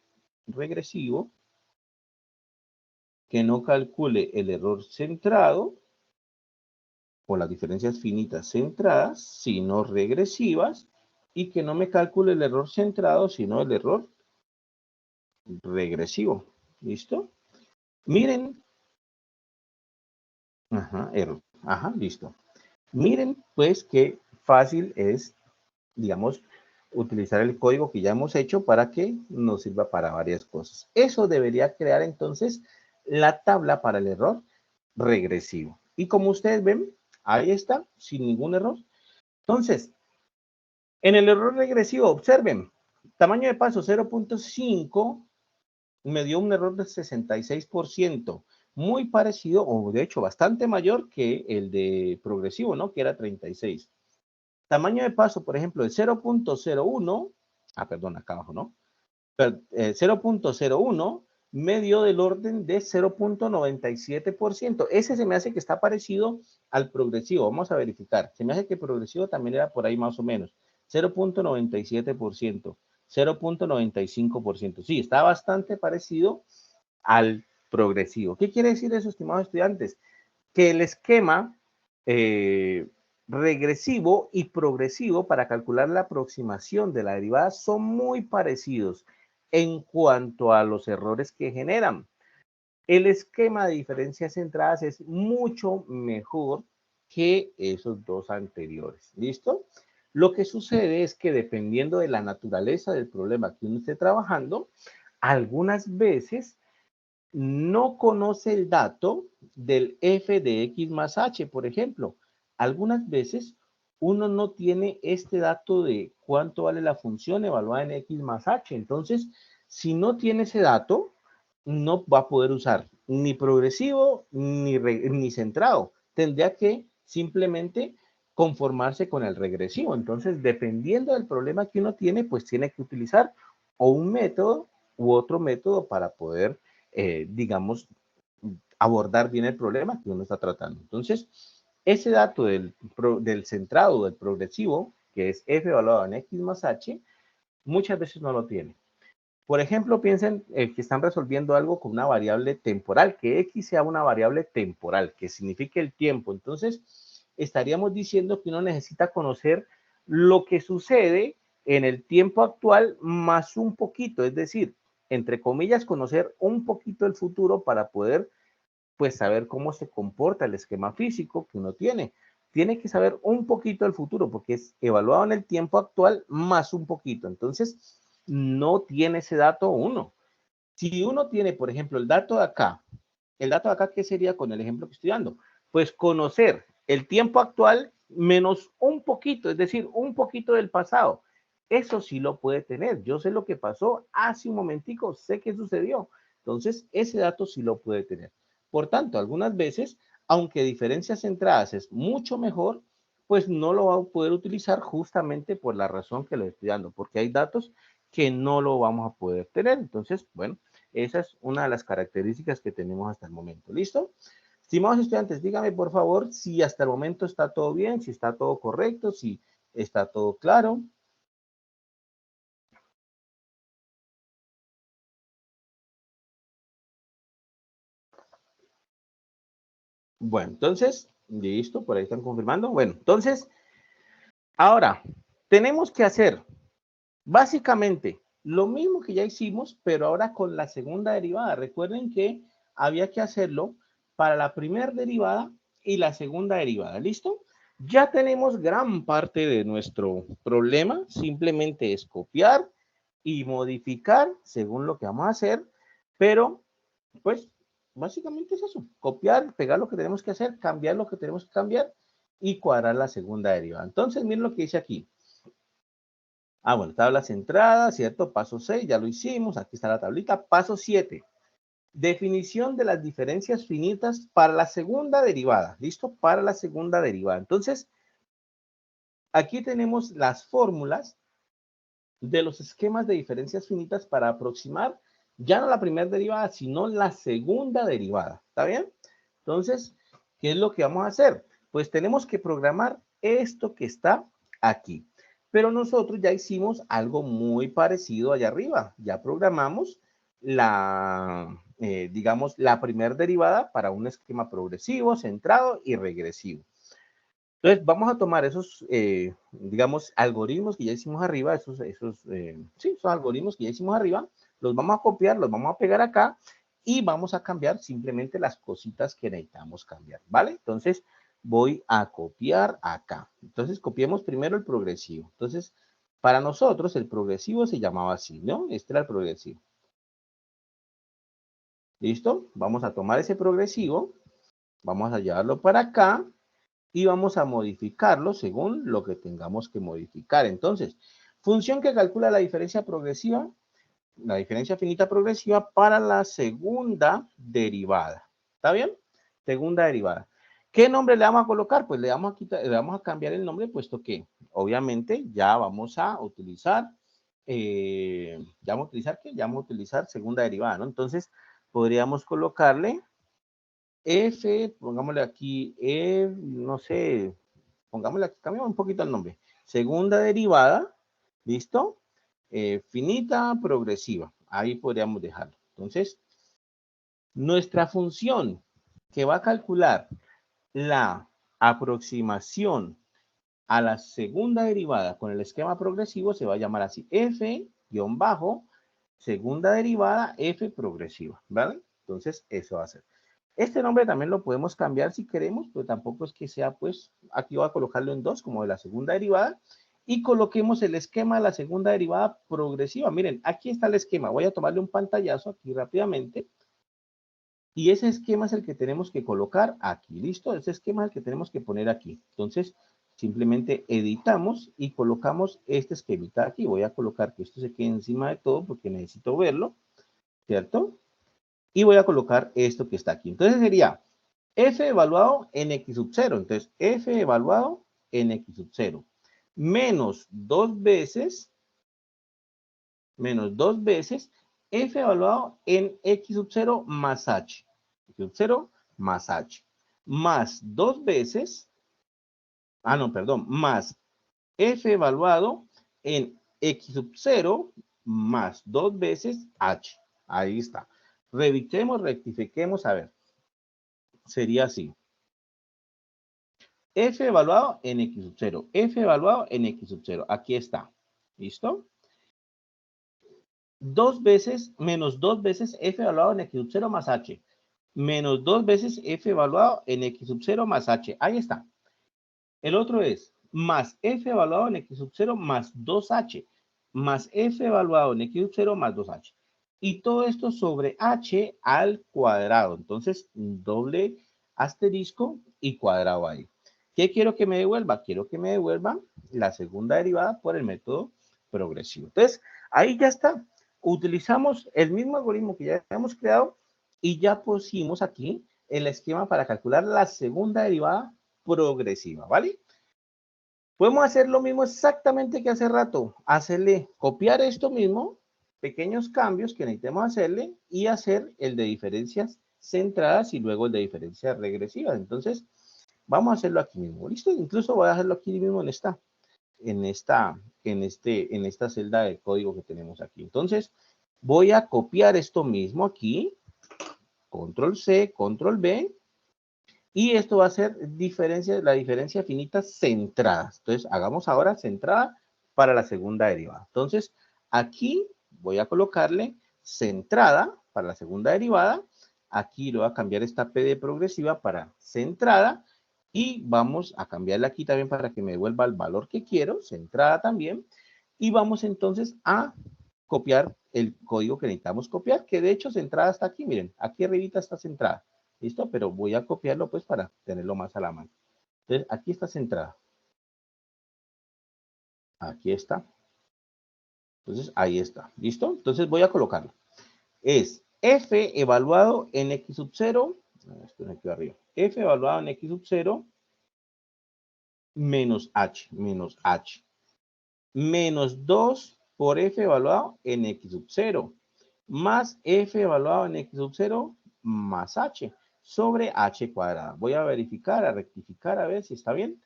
regresivo, que no calcule el error centrado o las diferencias finitas centradas, sino regresivas, y que no me calcule el error centrado, sino el error regresivo. ¿Listo? Miren. Ajá, error. Ajá, listo. Miren, pues, qué fácil es, digamos, utilizar el código que ya hemos hecho para que nos sirva para varias cosas. Eso debería crear, entonces, la tabla para el error regresivo. Y como ustedes ven, ahí está, sin ningún error. Entonces, en el error regresivo, observen, tamaño de paso 0.5 me dio un error del 66%, muy parecido, o de hecho bastante mayor que el de progresivo, ¿no? Que era 36. Tamaño de paso, por ejemplo, de 0.01, perdón, acá abajo, ¿no? 0.01 me dio del orden de 0.97%. Ese se me hace que está parecido al progresivo. Vamos a verificar. Se me hace que el progresivo también era por ahí más o menos. 0.97%, 0.95%. Sí, está bastante parecido al progresivo. ¿Qué quiere decir eso, estimados estudiantes? Que el esquema regresivo y progresivo para calcular la aproximación de la derivada son muy parecidos en cuanto a los errores que generan. El esquema de diferencias centradas es mucho mejor que esos dos anteriores. ¿Listo? Lo que sucede es que dependiendo de la naturaleza del problema que uno esté trabajando, algunas veces no conoce el dato del f de x más h, por ejemplo. Algunas veces uno no tiene este dato de cuánto vale la función evaluada en x más h. Entonces, si no tiene ese dato, no va a poder usar ni progresivo ni centrado. Tendría que simplemente conformarse con el regresivo. Entonces, dependiendo del problema que uno tiene, pues tiene que utilizar o un método u otro método para poder digamos, abordar bien el problema que uno está tratando. Entonces, ese dato del centrado, del progresivo, que es f evaluado en x más h, muchas veces no lo tiene. Por ejemplo, piensen que están resolviendo algo con una variable temporal, que x sea una variable temporal, que signifique el tiempo. Entonces, estaríamos diciendo que uno necesita conocer lo que sucede en el tiempo actual más un poquito, es decir, entre comillas, conocer un poquito el futuro para poder, pues, saber cómo se comporta el esquema físico que uno tiene. Tiene que saber un poquito el futuro porque es evaluado en el tiempo actual más un poquito. Entonces, no tiene ese dato uno. Si uno tiene, por ejemplo, el dato de acá, ¿qué sería con el ejemplo que estoy dando? Pues conocer el tiempo actual menos un poquito, es decir, un poquito del pasado. Eso sí lo puede tener. Yo sé lo que pasó hace un momentico, sé qué sucedió. Entonces, ese dato sí lo puede tener. Por tanto, algunas veces, aunque diferencias centradas es mucho mejor, pues no lo va a poder utilizar justamente por la razón que le estoy dando, porque hay datos que no lo vamos a poder tener. Entonces, bueno, esa es una de las características que tenemos hasta el momento. ¿Listo? Estimados estudiantes, díganme por favor si hasta el momento está todo bien, si está todo correcto, si está todo claro. Bueno, entonces, listo, por ahí están confirmando. Bueno, entonces, ahora, tenemos que hacer básicamente lo mismo que ya hicimos, pero ahora con la segunda derivada. Recuerden que había que hacerlo para la primera derivada y la segunda derivada. ¿Listo? Ya tenemos gran parte de nuestro problema. Simplemente es copiar y modificar según lo que vamos a hacer, pero pues básicamente es eso. Copiar, pegar lo que tenemos que hacer, cambiar lo que tenemos que cambiar y cuadrar la segunda derivada. Entonces, miren lo que dice aquí. Bueno, tabla centrada, ¿cierto? Paso 6, ya lo hicimos. Aquí está la tablita. Paso 7. Definición de las diferencias finitas para la segunda derivada. ¿Listo? Para la segunda derivada. Entonces, Aquí tenemos las fórmulas de los esquemas de diferencias finitas para aproximar ya no la primera derivada, sino la segunda derivada. ¿Está bien? Entonces, ¿qué es lo que vamos a hacer? Pues tenemos que programar esto que está aquí. Pero nosotros ya hicimos algo muy parecido allá arriba. Ya programamos digamos, la primera derivada para un esquema progresivo, centrado y regresivo. Entonces, vamos a tomar esos, digamos, algoritmos que ya hicimos arriba, esos algoritmos que ya hicimos arriba, los vamos a copiar, los vamos a pegar acá y vamos a cambiar simplemente las cositas que necesitamos cambiar, ¿vale? Entonces, voy a copiar acá. Entonces, copiemos primero el progresivo. Entonces, para nosotros el progresivo se llamaba así, ¿no? Este era el progresivo. ¿Listo? Vamos a tomar ese progresivo, vamos a llevarlo para acá y vamos a modificarlo según lo que tengamos que modificar. Entonces, función que calcula la diferencia progresiva, la diferencia finita progresiva para la segunda derivada. ¿Está bien? Segunda derivada. ¿Qué nombre le vamos a colocar? Pues le vamos a cambiar el nombre, puesto que obviamente ya vamos a utilizar, ¿qué? Ya vamos a utilizar segunda derivada, ¿no? Entonces, podríamos colocarle F, pongámosle aquí, no sé, pongámosle aquí, cambiamos un poquito el nombre. Segunda derivada, ¿listo? Finita progresiva. Ahí podríamos dejarlo. Entonces, nuestra función que va a calcular la aproximación a la segunda derivada con el esquema progresivo se va a llamar así. F-segunda derivada F progresiva, ¿vale? Entonces, eso va a ser. Este nombre también lo podemos cambiar si queremos, pero tampoco es que sea, pues, aquí voy a colocarlo en 2, como de la segunda derivada, y coloquemos el esquema de la segunda derivada progresiva. Miren, aquí está el esquema. Voy a tomarle un pantallazo aquí rápidamente, y ese esquema es el que tenemos que colocar aquí, ¿listo? Ese esquema es el que tenemos que poner aquí. Entonces, simplemente editamos y colocamos este esquemita aquí. Voy a colocar que esto se quede encima de todo porque necesito verlo, ¿cierto? Y voy a colocar esto que está aquí. Entonces sería F evaluado en X sub 0. Entonces, F evaluado en X sub 0. Menos dos veces F evaluado en X sub 0 más H. X sub 0 más H. Más dos veces, más F evaluado en X sub 0 más dos veces H. Ahí está. Revisemos, rectifiquemos, a ver. Sería así. F evaluado en X sub 0. F evaluado en X sub 0. Aquí está. ¿Listo? Menos dos veces F evaluado en X sub 0 más H. Menos dos veces F evaluado en X sub 0 más H. Ahí está. El otro es más F evaluado en X sub 0 más 2H. Más F evaluado en X sub 0 más 2H. Y todo esto sobre H al cuadrado. Entonces, doble asterisco y cuadrado ahí. ¿Qué quiero que me devuelva? Quiero que me devuelva la segunda derivada por el método progresivo. Entonces, ahí ya está. Utilizamos el mismo algoritmo que ya hemos creado y ya pusimos aquí el esquema para calcular la segunda derivada progresiva, ¿vale? Podemos hacer lo mismo exactamente que hace rato. Copiar esto mismo, pequeños cambios que necesitemos hacerle y hacer el de diferencias centradas y luego el de diferencias regresivas. Entonces, vamos a hacerlo aquí mismo. ¿Listo? Incluso voy a hacerlo aquí mismo en esta celda de código que tenemos aquí. Entonces, voy a copiar esto mismo aquí, control C, control V, y esto va a ser la diferencia finita centrada. Entonces, hagamos ahora centrada para la segunda derivada. Entonces, aquí voy a colocarle centrada para la segunda derivada. Aquí le voy a cambiar esta P de progresiva para centrada. Y vamos a cambiarle aquí también para que me devuelva el valor que quiero, centrada también. Y vamos entonces a copiar el código que necesitamos copiar, que de hecho centrada está aquí. Miren, aquí arribita está centrada. ¿Listo? Pero voy a copiarlo pues para tenerlo más a la mano. Entonces, aquí está centrada. Aquí está. Entonces, ahí está. ¿Listo? Entonces, voy a colocarlo. Es F evaluado en X sub 0. Esto es aquí arriba. F evaluado en X sub 0 menos h, menos 2 por f evaluado en x sub 0, más f evaluado en x sub 0 más h sobre h cuadrada. Voy a verificar, a rectificar, a ver si está bien.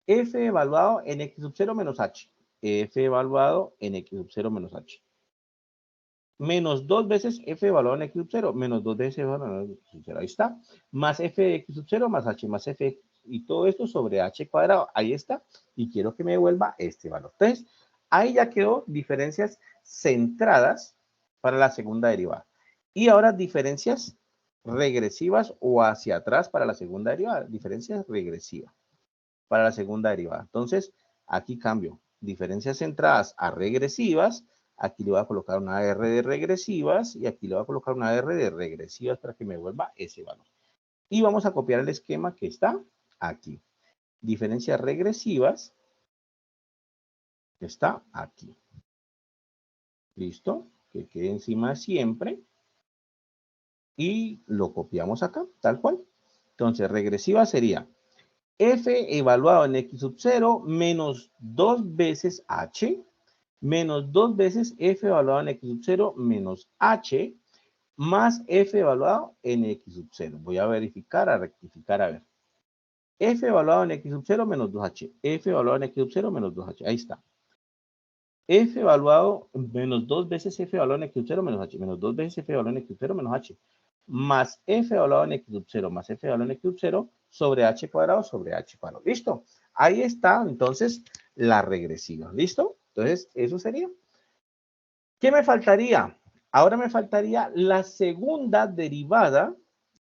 F evaluado en x sub 0 menos h. F evaluado en x sub 0 menos h. Menos 2 veces f evaluado en x sub 0, menos 2 veces f evaluado en x sub 0. Ahí está. Más f de x sub 0 más h más f y todo esto sobre h cuadrado. Ahí está. Y quiero que me devuelva este valor. Entonces, ahí ya quedó diferencias centradas para la segunda derivada. Y ahora diferencias regresivas o hacia atrás para la segunda derivada. Diferencias regresivas para la segunda derivada. Entonces, aquí cambio. Diferencias centradas a regresivas. Aquí le voy a colocar una R de regresivas y aquí le voy a colocar una R de regresivas para que me vuelva ese valor. Y vamos a copiar el esquema que está aquí. Diferencias regresivas está aquí. ¿Listo? Que quede encima siempre. Y lo copiamos acá, tal cual. Entonces, regresiva sería f evaluado en x sub 0 menos 2 veces h menos 2 veces f evaluado en x sub 0 menos h más f evaluado en x sub 0. Voy a verificar, a rectificar, a ver. F evaluado en x sub 0 menos 2h. F evaluado en x sub 0 menos 2h. Ahí está. F evaluado menos 2 veces f evaluado en x sub 0 menos h. Menos 2 veces f evaluado en x sub 0 menos h. Más f evaluado en x sub 0 más f evaluado en x sub 0 sobre h cuadrado sobre h cuadrado. ¿Listo? Ahí está entonces la regresiva. ¿Listo? Entonces, eso sería. ¿Qué me faltaría? Ahora me faltaría la segunda derivada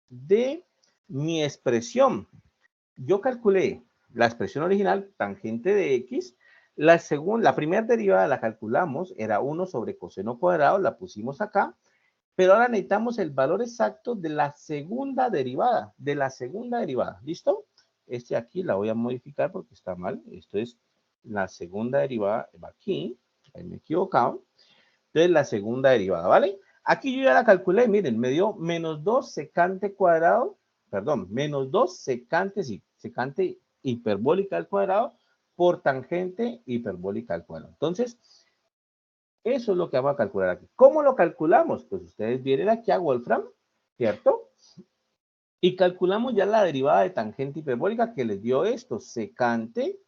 de mi expresión. Yo calculé la expresión original, tangente de x. La primera derivada la calculamos, era 1 sobre coseno cuadrado, la pusimos acá. Pero ahora necesitamos el valor exacto de la segunda derivada, ¿listo? Este aquí la voy a modificar porque está mal. Esto es la segunda derivada, va aquí, ahí me he equivocado. Entonces, la segunda derivada, ¿vale? Aquí yo ya la calculé, miren, me dio menos 2 secante cuadrado, perdón, menos 2 secante, sí, secante hiperbólica al cuadrado por tangente hiperbólica al cuadrado. Entonces, eso es lo que vamos a calcular aquí. ¿Cómo lo calculamos? Pues ustedes vienen aquí a Wolfram, ¿cierto? Y calculamos ya la derivada de tangente hiperbólica que les dio esto, secante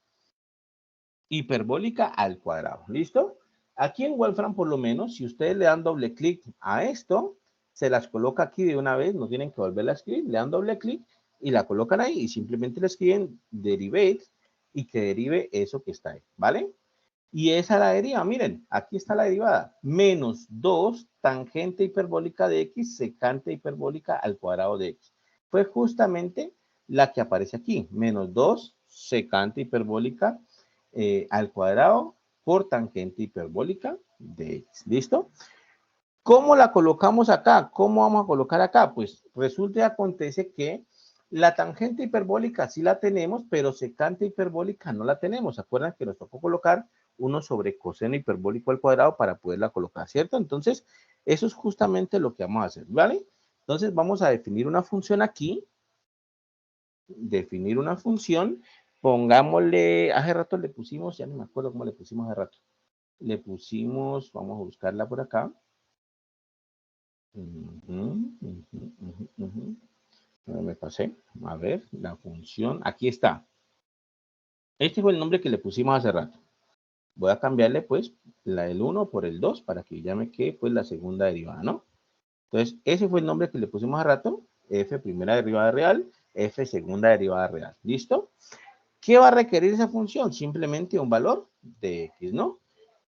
hiperbólica al cuadrado. ¿Listo? Aquí en Wolfram, por lo menos, si ustedes le dan doble clic a esto, se las coloca aquí de una vez, no tienen que volverla a escribir, le dan doble clic y la colocan ahí y simplemente le escriben derivate y que derive eso que está ahí, ¿vale? Y esa la deriva, miren, aquí está la derivada, menos 2 tangente hiperbólica de x secante hiperbólica al cuadrado de x. Fue justamente la que aparece aquí, menos 2 secante hiperbólica al cuadrado por tangente hiperbólica de x. ¿Listo? ¿Cómo la colocamos acá? ¿Cómo vamos a colocar acá? Pues resulta y acontece que la tangente hiperbólica sí la tenemos, pero secante hiperbólica no la tenemos. ¿Se acuerdan que nos tocó colocar 1 sobre coseno hiperbólico al cuadrado para poderla colocar, ¿cierto? Entonces, eso es justamente lo que vamos a hacer, ¿vale? Entonces, vamos a definir una función aquí. Definir una función. Pongámosle, hace rato le pusimos, ya no me acuerdo cómo le pusimos hace rato. Le pusimos, vamos a buscarla por acá. Me pasé. A ver, la función. Aquí está. Este fue el nombre que le pusimos hace rato. Voy a cambiarle, pues, el 1 por el 2 para que ya me quede, pues, la segunda derivada, ¿no? Entonces, ese fue el nombre que le pusimos hace rato. F primera derivada real, F segunda derivada real. ¿Listo? ¿Qué va a requerir esa función? Simplemente un valor de X, ¿no?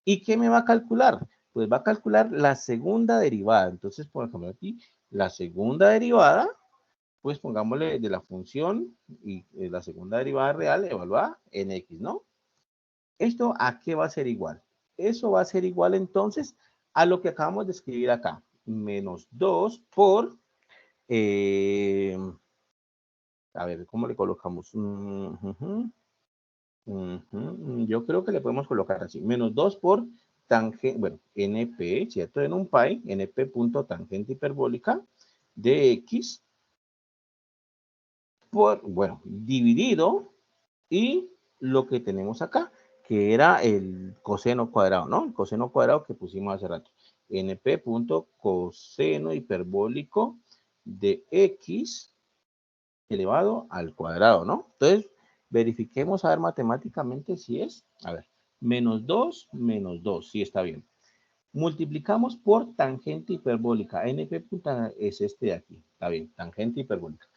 ¿Y qué me va a calcular? Pues va a calcular la segunda derivada. Entonces, por ejemplo, aquí, la segunda derivada, pues pongámosle de la función y la segunda derivada real evaluada en X, ¿no? ¿Esto a qué va a ser igual? Eso va a ser igual entonces a lo que acabamos de escribir acá. Menos 2 por, a ver, ¿cómo le colocamos? Yo creo que le podemos colocar así. Menos 2 por tangente, bueno, NP, ¿cierto? En un pi, NP punto tangente hiperbólica de X por, bueno, dividido y lo que tenemos acá, que era el coseno cuadrado, ¿no? El coseno cuadrado que pusimos hace rato. np.coseno hiperbólico de x elevado al cuadrado, ¿no? Entonces, verifiquemos a ver matemáticamente si es, a ver, menos 2, sí está bien. Multiplicamos por tangente hiperbólica, np es este de aquí, está bien, tangente hiperbólica.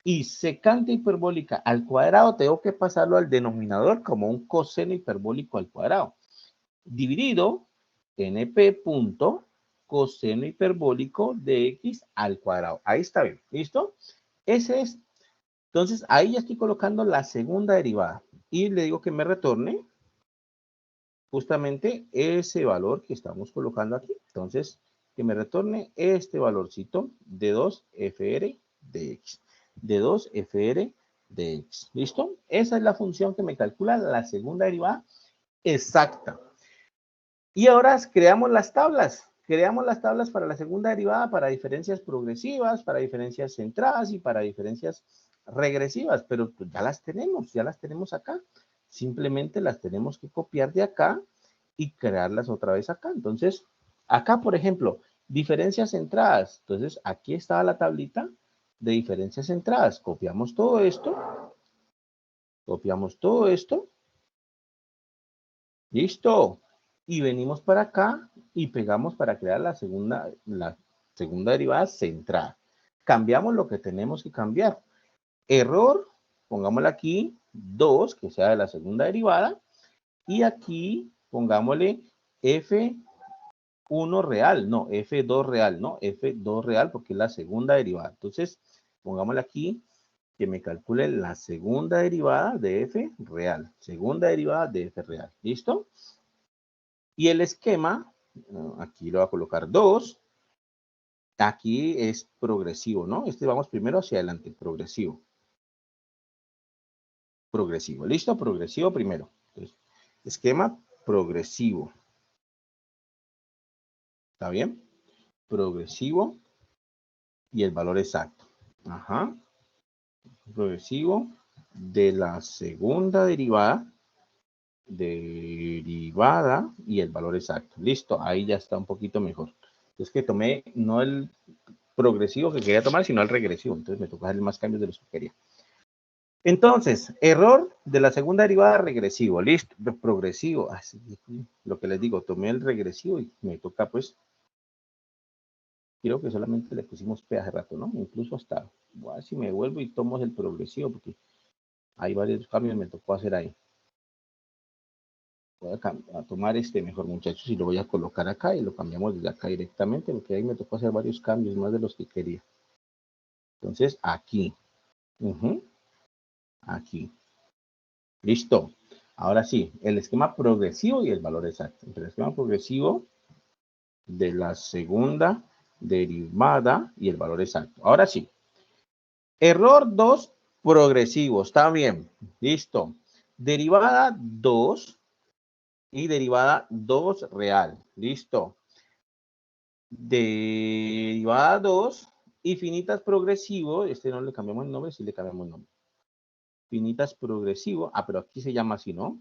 Y secante hiperbólica al cuadrado, tengo que pasarlo al denominador como un coseno hiperbólico al cuadrado. Dividido np coseno hiperbólico de x al cuadrado. Ahí está bien, ¿listo? Ese es. Entonces, ahí ya estoy colocando la segunda derivada. Y le digo que me retorne justamente ese valor que estamos colocando aquí. Entonces, que me retorne este valorcito de 2fr de x. De 2fr de x. ¿Listo? Esa es la función que me calcula la segunda derivada exacta. Y ahora creamos las tablas. Creamos las tablas para la segunda derivada, para diferencias progresivas, para diferencias centradas y para diferencias regresivas. Pero pues ya las tenemos acá. Simplemente las tenemos que copiar de acá y crearlas otra vez acá. Entonces, acá, por ejemplo, diferencias centradas. Entonces, aquí estaba la tablita de diferencias centradas. Copiamos todo esto. Copiamos todo esto. Listo. Y venimos para acá y pegamos para crear la segunda derivada centrada. Cambiamos lo que tenemos que cambiar. Error, pongámosle aquí 2, que sea de la segunda derivada. Y aquí pongámosle F1 real, no, F2 real, no, F2 real porque es la segunda derivada. Entonces, pongámosle aquí que me calcule la segunda derivada de F real. Segunda derivada de F real. ¿Listo? Y el esquema, aquí lo voy a colocar 2. Aquí es progresivo, ¿no? Vamos primero hacia adelante, progresivo. Progresivo, ¿listo? Progresivo primero. Entonces, esquema progresivo. ¿Está bien? Progresivo y el valor exacto. Ajá. Progresivo de la segunda derivada y el valor exacto. Listo, ahí ya está un poquito mejor. Es que tomé no el progresivo que quería tomar, sino el regresivo. Entonces me tocó hacer más cambios de los que quería. Entonces, error de la segunda derivada regresivo. Listo, progresivo. Así, lo que les digo, tomé el regresivo y me toca pues, creo que solamente le pusimos P hace rato, ¿no? Incluso hasta, voy a ver si me vuelvo y tomo el progresivo, porque hay varios cambios que me tocó hacer ahí. Voy a tomar este mejor, muchachos, y lo voy a colocar acá y lo cambiamos desde acá directamente, porque ahí me tocó hacer varios cambios, más de los que quería. Entonces, aquí. Aquí. Listo. Ahora sí, el esquema progresivo y el valor exacto. El esquema progresivo de la segunda derivada y el valor exacto. Ahora sí. Error 2 progresivo. Está bien. Listo. Derivada 2 y derivada 2 real. Listo. Derivada 2 y finitas progresivo. Este no le cambiamos el nombre, sí le cambiamos el nombre. Finitas progresivo. Ah, pero aquí se llama así, ¿no?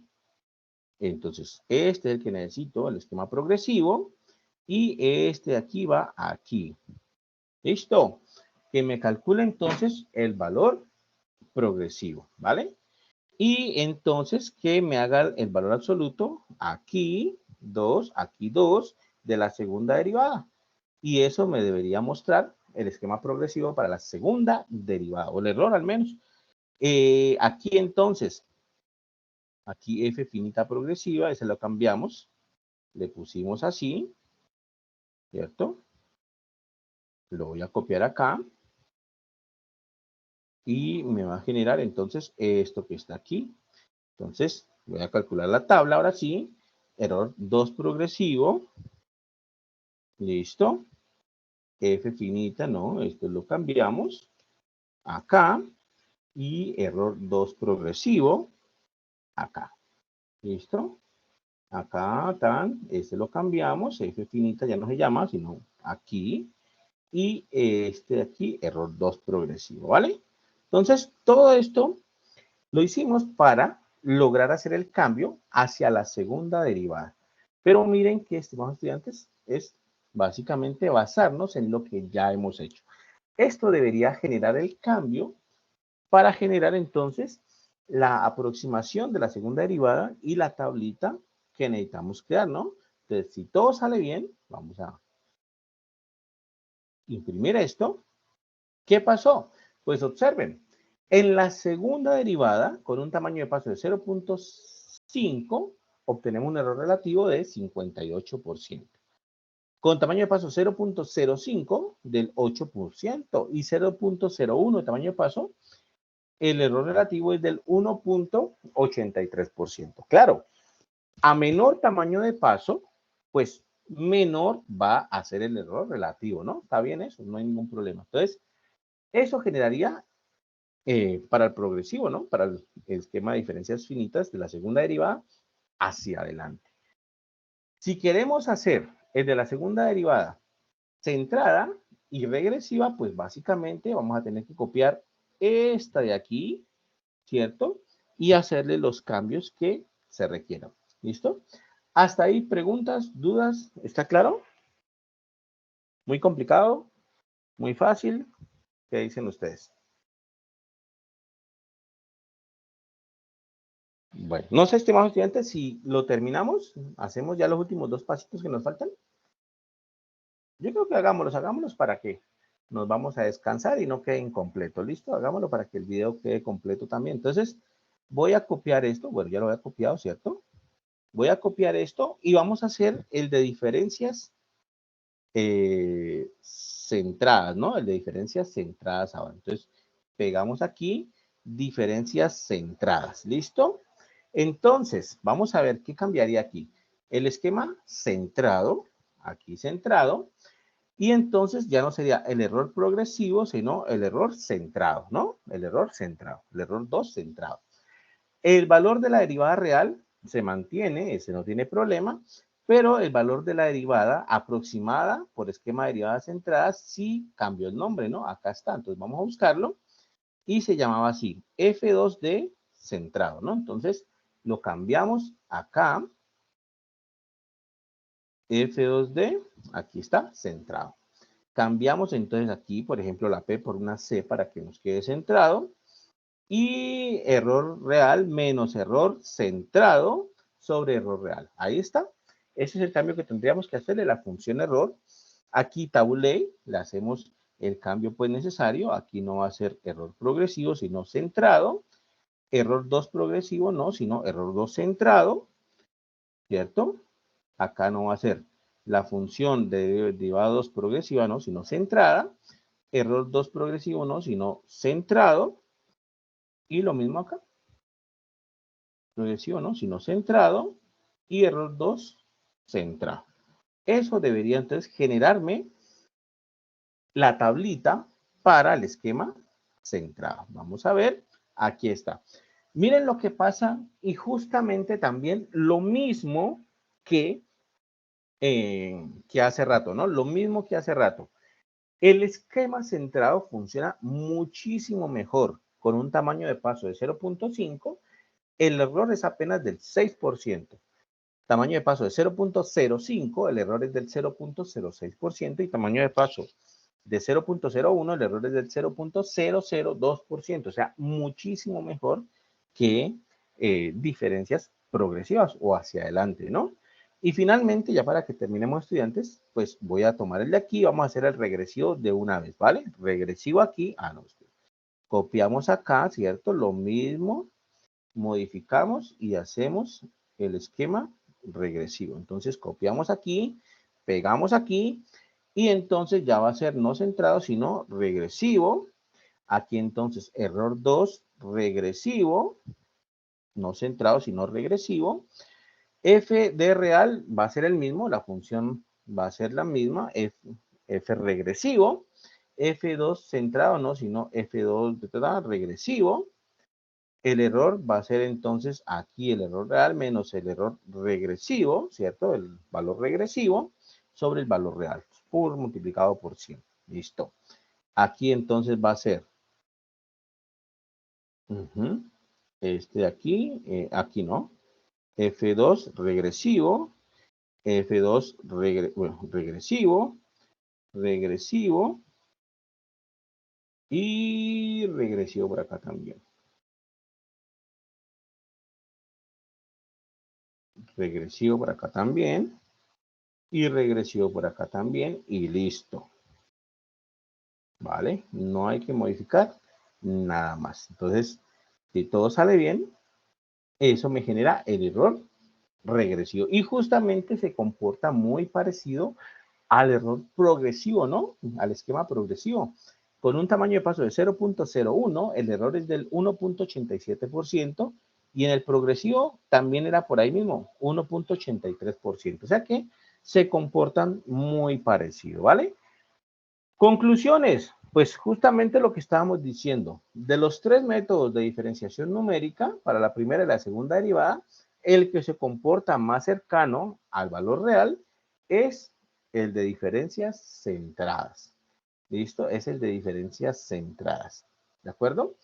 Entonces, este es el que necesito, el esquema progresivo. Y este de aquí va aquí. ¿Listo? Que me calcule entonces el valor progresivo, ¿vale? Y entonces que me haga el valor absoluto aquí 2 de la segunda derivada. Y eso me debería mostrar el esquema progresivo para la segunda derivada, o el error al menos. Aquí entonces, aquí f finita progresiva, ese lo cambiamos. Le pusimos así, ¿cierto? Lo voy a copiar acá. Y me va a generar entonces esto que está aquí. Entonces, voy a calcular la tabla ahora sí. Error 2 progresivo. Listo. F finita, no, esto lo cambiamos. Acá. Y error 2 progresivo. Acá. ¿Listo? Acá, tan, este lo cambiamos. F finita ya no se llama, sino aquí. Y este de aquí, error 2 progresivo, ¿vale? Entonces, todo esto lo hicimos para lograr hacer el cambio hacia la segunda derivada. Pero miren que, estimados estudiantes, es básicamente basarnos en lo que ya hemos hecho. Esto debería generar el cambio para generar entonces la aproximación de la segunda derivada y la tablita que necesitamos crear, ¿no? Entonces, si todo sale bien, vamos a imprimir esto. ¿Qué pasó? Pues observen, en la segunda derivada, con un tamaño de paso de 0.5, obtenemos un error relativo de 58%. Con tamaño de paso 0.05 del 8% y 0.01 de tamaño de paso, el error relativo es del 1.83%. Claro, a menor tamaño de paso, pues menor va a ser el error relativo, ¿no? ¿Está bien eso? No hay ningún problema. Entonces, eso generaría para el progresivo, ¿no? Para el esquema de diferencias finitas de la segunda derivada hacia adelante. Si queremos hacer el de la segunda derivada centrada y regresiva, pues básicamente vamos a tener que copiar esta de aquí, ¿cierto? Y hacerle los cambios que se requieran. ¿Listo? Hasta ahí, preguntas, dudas, ¿está claro? ¿Muy complicado? ¿Muy fácil? ¿Qué dicen ustedes? Bueno, no sé, estimados estudiantes, si lo terminamos, hacemos ya los últimos dos pasitos que nos faltan. Yo creo que hagámoslos para que nos vamos a descansar y no quede incompleto. ¿Listo? Hagámoslo para que el video quede completo también. Entonces, voy a copiar esto. Bueno, ya lo había copiado, ¿cierto? Voy a copiar esto y vamos a hacer el de diferencias centradas, ¿no? El de diferencias centradas ahora. Entonces, pegamos aquí diferencias centradas. ¿Listo? Entonces, vamos a ver qué cambiaría aquí. El esquema centrado, aquí centrado, y entonces ya no sería el error progresivo, sino el error centrado, ¿no? El error centrado, el error 2 centrado. El valor de la derivada real se mantiene, ese no tiene problema, pero el valor de la derivada aproximada por esquema de derivadas centradas sí cambió el nombre, ¿no? Acá está, entonces vamos a buscarlo y se llamaba así, F2D centrado, ¿no? Entonces lo cambiamos acá, F2D, aquí está, centrado. Cambiamos entonces aquí, por ejemplo, la P por una C para que nos quede centrado. Y error real menos error centrado sobre error real. Ahí está. Ese es el cambio que tendríamos que hacerle a la función error. Aquí tabulé, le hacemos el cambio pues necesario. Aquí no va a ser error progresivo, sino centrado. Error 2 progresivo, no, sino error 2 centrado. ¿Cierto? Acá no va a ser la función de derivada 2 progresiva, no, sino centrada. Error 2 progresivo, no, sino centrado. Y lo mismo acá. Progresivo, no, sino centrado. Y error 2, centrado. Eso debería entonces generarme la tablita para el esquema centrado. Vamos a ver, aquí está. Miren lo que pasa y justamente también lo mismo que hace rato, ¿no? Lo mismo que hace rato. El esquema centrado funciona muchísimo mejor con un tamaño de paso de 0.5. El error es apenas del 6%. Tamaño de paso de 0.05, el error es del 0.06%. Y tamaño de paso de 0.01, el error es del 0.002%. O sea, muchísimo mejor que diferencias progresivas o hacia adelante, ¿no? Y finalmente, ya para que terminemos, estudiantes, pues voy a tomar el de aquí, vamos a hacer el regresivo de una vez, ¿vale? Regresivo aquí, no, copiamos acá, ¿cierto? Lo mismo, modificamos y hacemos el esquema regresivo. Entonces, copiamos aquí, pegamos aquí, y entonces ya va a ser no centrado, sino regresivo. Aquí entonces, error 2, regresivo, no centrado, sino regresivo. F de real va a ser el mismo, la función va a ser la misma, F regresivo, F2 centrado, no, sino F2 regresivo. El error va a ser entonces aquí el error real menos el error regresivo, ¿cierto? El valor regresivo sobre el valor real, por multiplicado por 100. Listo. Aquí entonces va a ser este de aquí, aquí no, F2 regresivo, F2 regresivo, regresivo y regresivo por acá también. Regresivo por acá también y regresivo por acá también y listo. ¿Vale? No hay que modificar nada más. Entonces, si todo sale bien, eso me genera el error regresivo y justamente se comporta muy parecido al error progresivo, ¿no? Al esquema progresivo. Con un tamaño de paso de 0.01, el error es del 1.87% y en el progresivo también era por ahí mismo, 1.83%. O sea que se comportan muy parecido, ¿vale? Conclusiones, pues justamente lo que estábamos diciendo. De los tres métodos de diferenciación numérica, para la primera y la segunda derivada, el que se comporta más cercano al valor real es el de diferencias centradas. ¿Listo? Es el de diferencias centradas. ¿De acuerdo?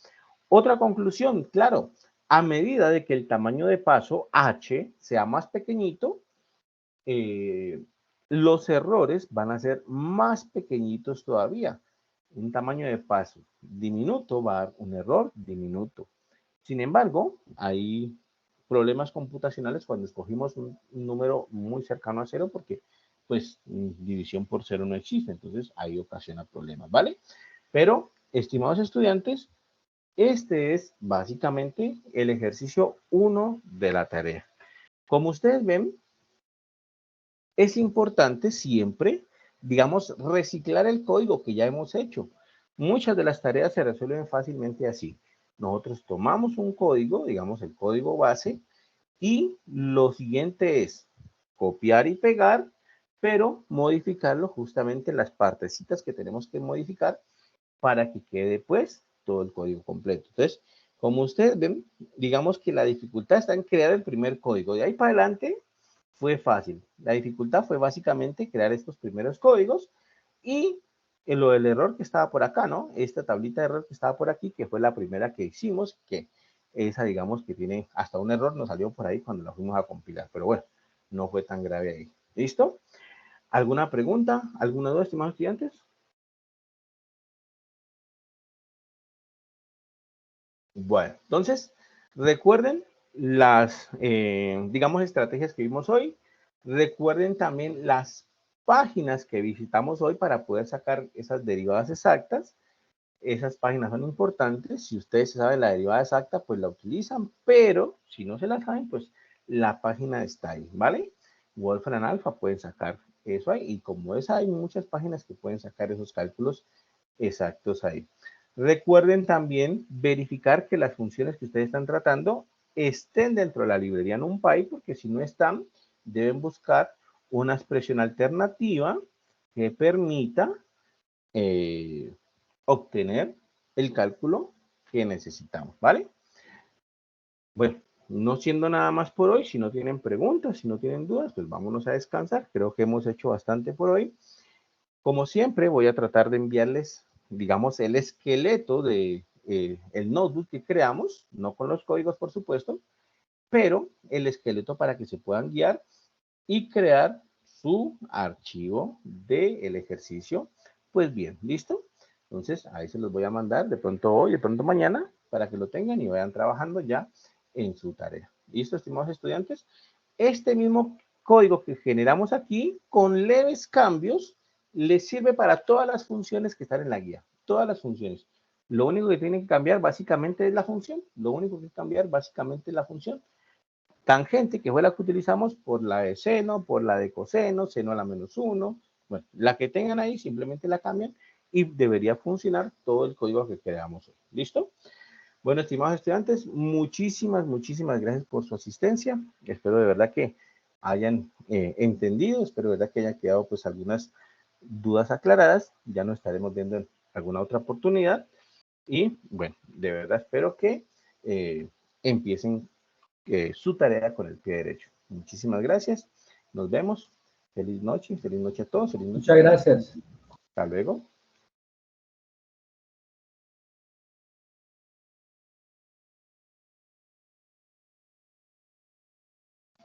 Otra conclusión, claro, a medida de que el tamaño de paso h sea más pequeñito, los errores van a ser más pequeñitos todavía. Un tamaño de paso diminuto va a dar un error diminuto. Sin embargo, hay problemas computacionales cuando escogimos un número muy cercano a cero porque pues división por cero no existe, entonces ahí ocasiona problemas, ¿vale? Pero, estimados estudiantes, este es básicamente el ejercicio 1 de la tarea. Como ustedes ven, es importante siempre, digamos, reciclar el código que ya hemos hecho. Muchas de las tareas se resuelven fácilmente así. Nosotros tomamos un código, digamos el código base, y lo siguiente es copiar y pegar, pero modificarlo justamente en las partecitas que tenemos que modificar para que quede pues todo el código completo. Entonces, como ustedes ven, digamos que la dificultad está en crear el primer código. De ahí para adelante fue fácil. La dificultad fue básicamente crear estos primeros códigos y lo del error que estaba por acá, ¿no? Esta tablita de error que estaba por aquí, que fue la primera que hicimos, que esa digamos que tiene hasta un error, nos salió por ahí cuando la fuimos a compilar, pero bueno, no fue tan grave ahí. ¿Listo? ¿Alguna pregunta? ¿Alguna duda, estimados estudiantes? Bueno, entonces, recuerden las, digamos, estrategias que vimos hoy. Recuerden también las páginas que visitamos hoy para poder sacar esas derivadas exactas. Esas páginas son importantes. Si ustedes saben la derivada exacta, pues la utilizan, pero si no se la saben, pues la página está ahí, ¿vale? Wolfram Alpha pueden sacar eso ahí y como es, hay muchas páginas que pueden sacar esos cálculos exactos ahí. Recuerden también verificar que las funciones que ustedes están tratando estén dentro de la librería NumPy, porque si no están, deben buscar una expresión alternativa que permita obtener el cálculo que necesitamos, ¿vale? Bueno, no siendo nada más por hoy, si no tienen preguntas, si no tienen dudas, pues vámonos a descansar. Creo que hemos hecho bastante por hoy. Como siempre, voy a tratar de enviarles, digamos, el esqueleto de el notebook que creamos, no con los códigos, por supuesto, pero el esqueleto para que se puedan guiar y crear su archivo del ejercicio. Pues bien, ¿listo? Entonces, ahí se los voy a mandar de pronto hoy, de pronto mañana, para que lo tengan y vayan trabajando ya en su tarea. ¿Listo, estimados estudiantes? Este mismo código que generamos aquí, con leves cambios, les sirve para todas las funciones que están en la guía. Todas las funciones. Lo único que tienen que cambiar básicamente es la función. Lo único que cambiar básicamente es la función. Tangente, que fue la que utilizamos, por la de seno, por la de coseno, seno a la -1. Bueno, la que tengan ahí simplemente la cambian y debería funcionar todo el código que creamos hoy. ¿Listo? Bueno, estimados estudiantes, muchísimas gracias por su asistencia. Espero de verdad que hayan entendido, espero de verdad que hayan quedado pues algunas dudas aclaradas. Ya nos estaremos viendo en alguna otra oportunidad. Y bueno, de verdad espero que empiecen su tarea con el pie derecho. Muchísimas gracias. Nos vemos. Feliz noche a todos. Feliz noche. Muchas gracias. Hasta luego.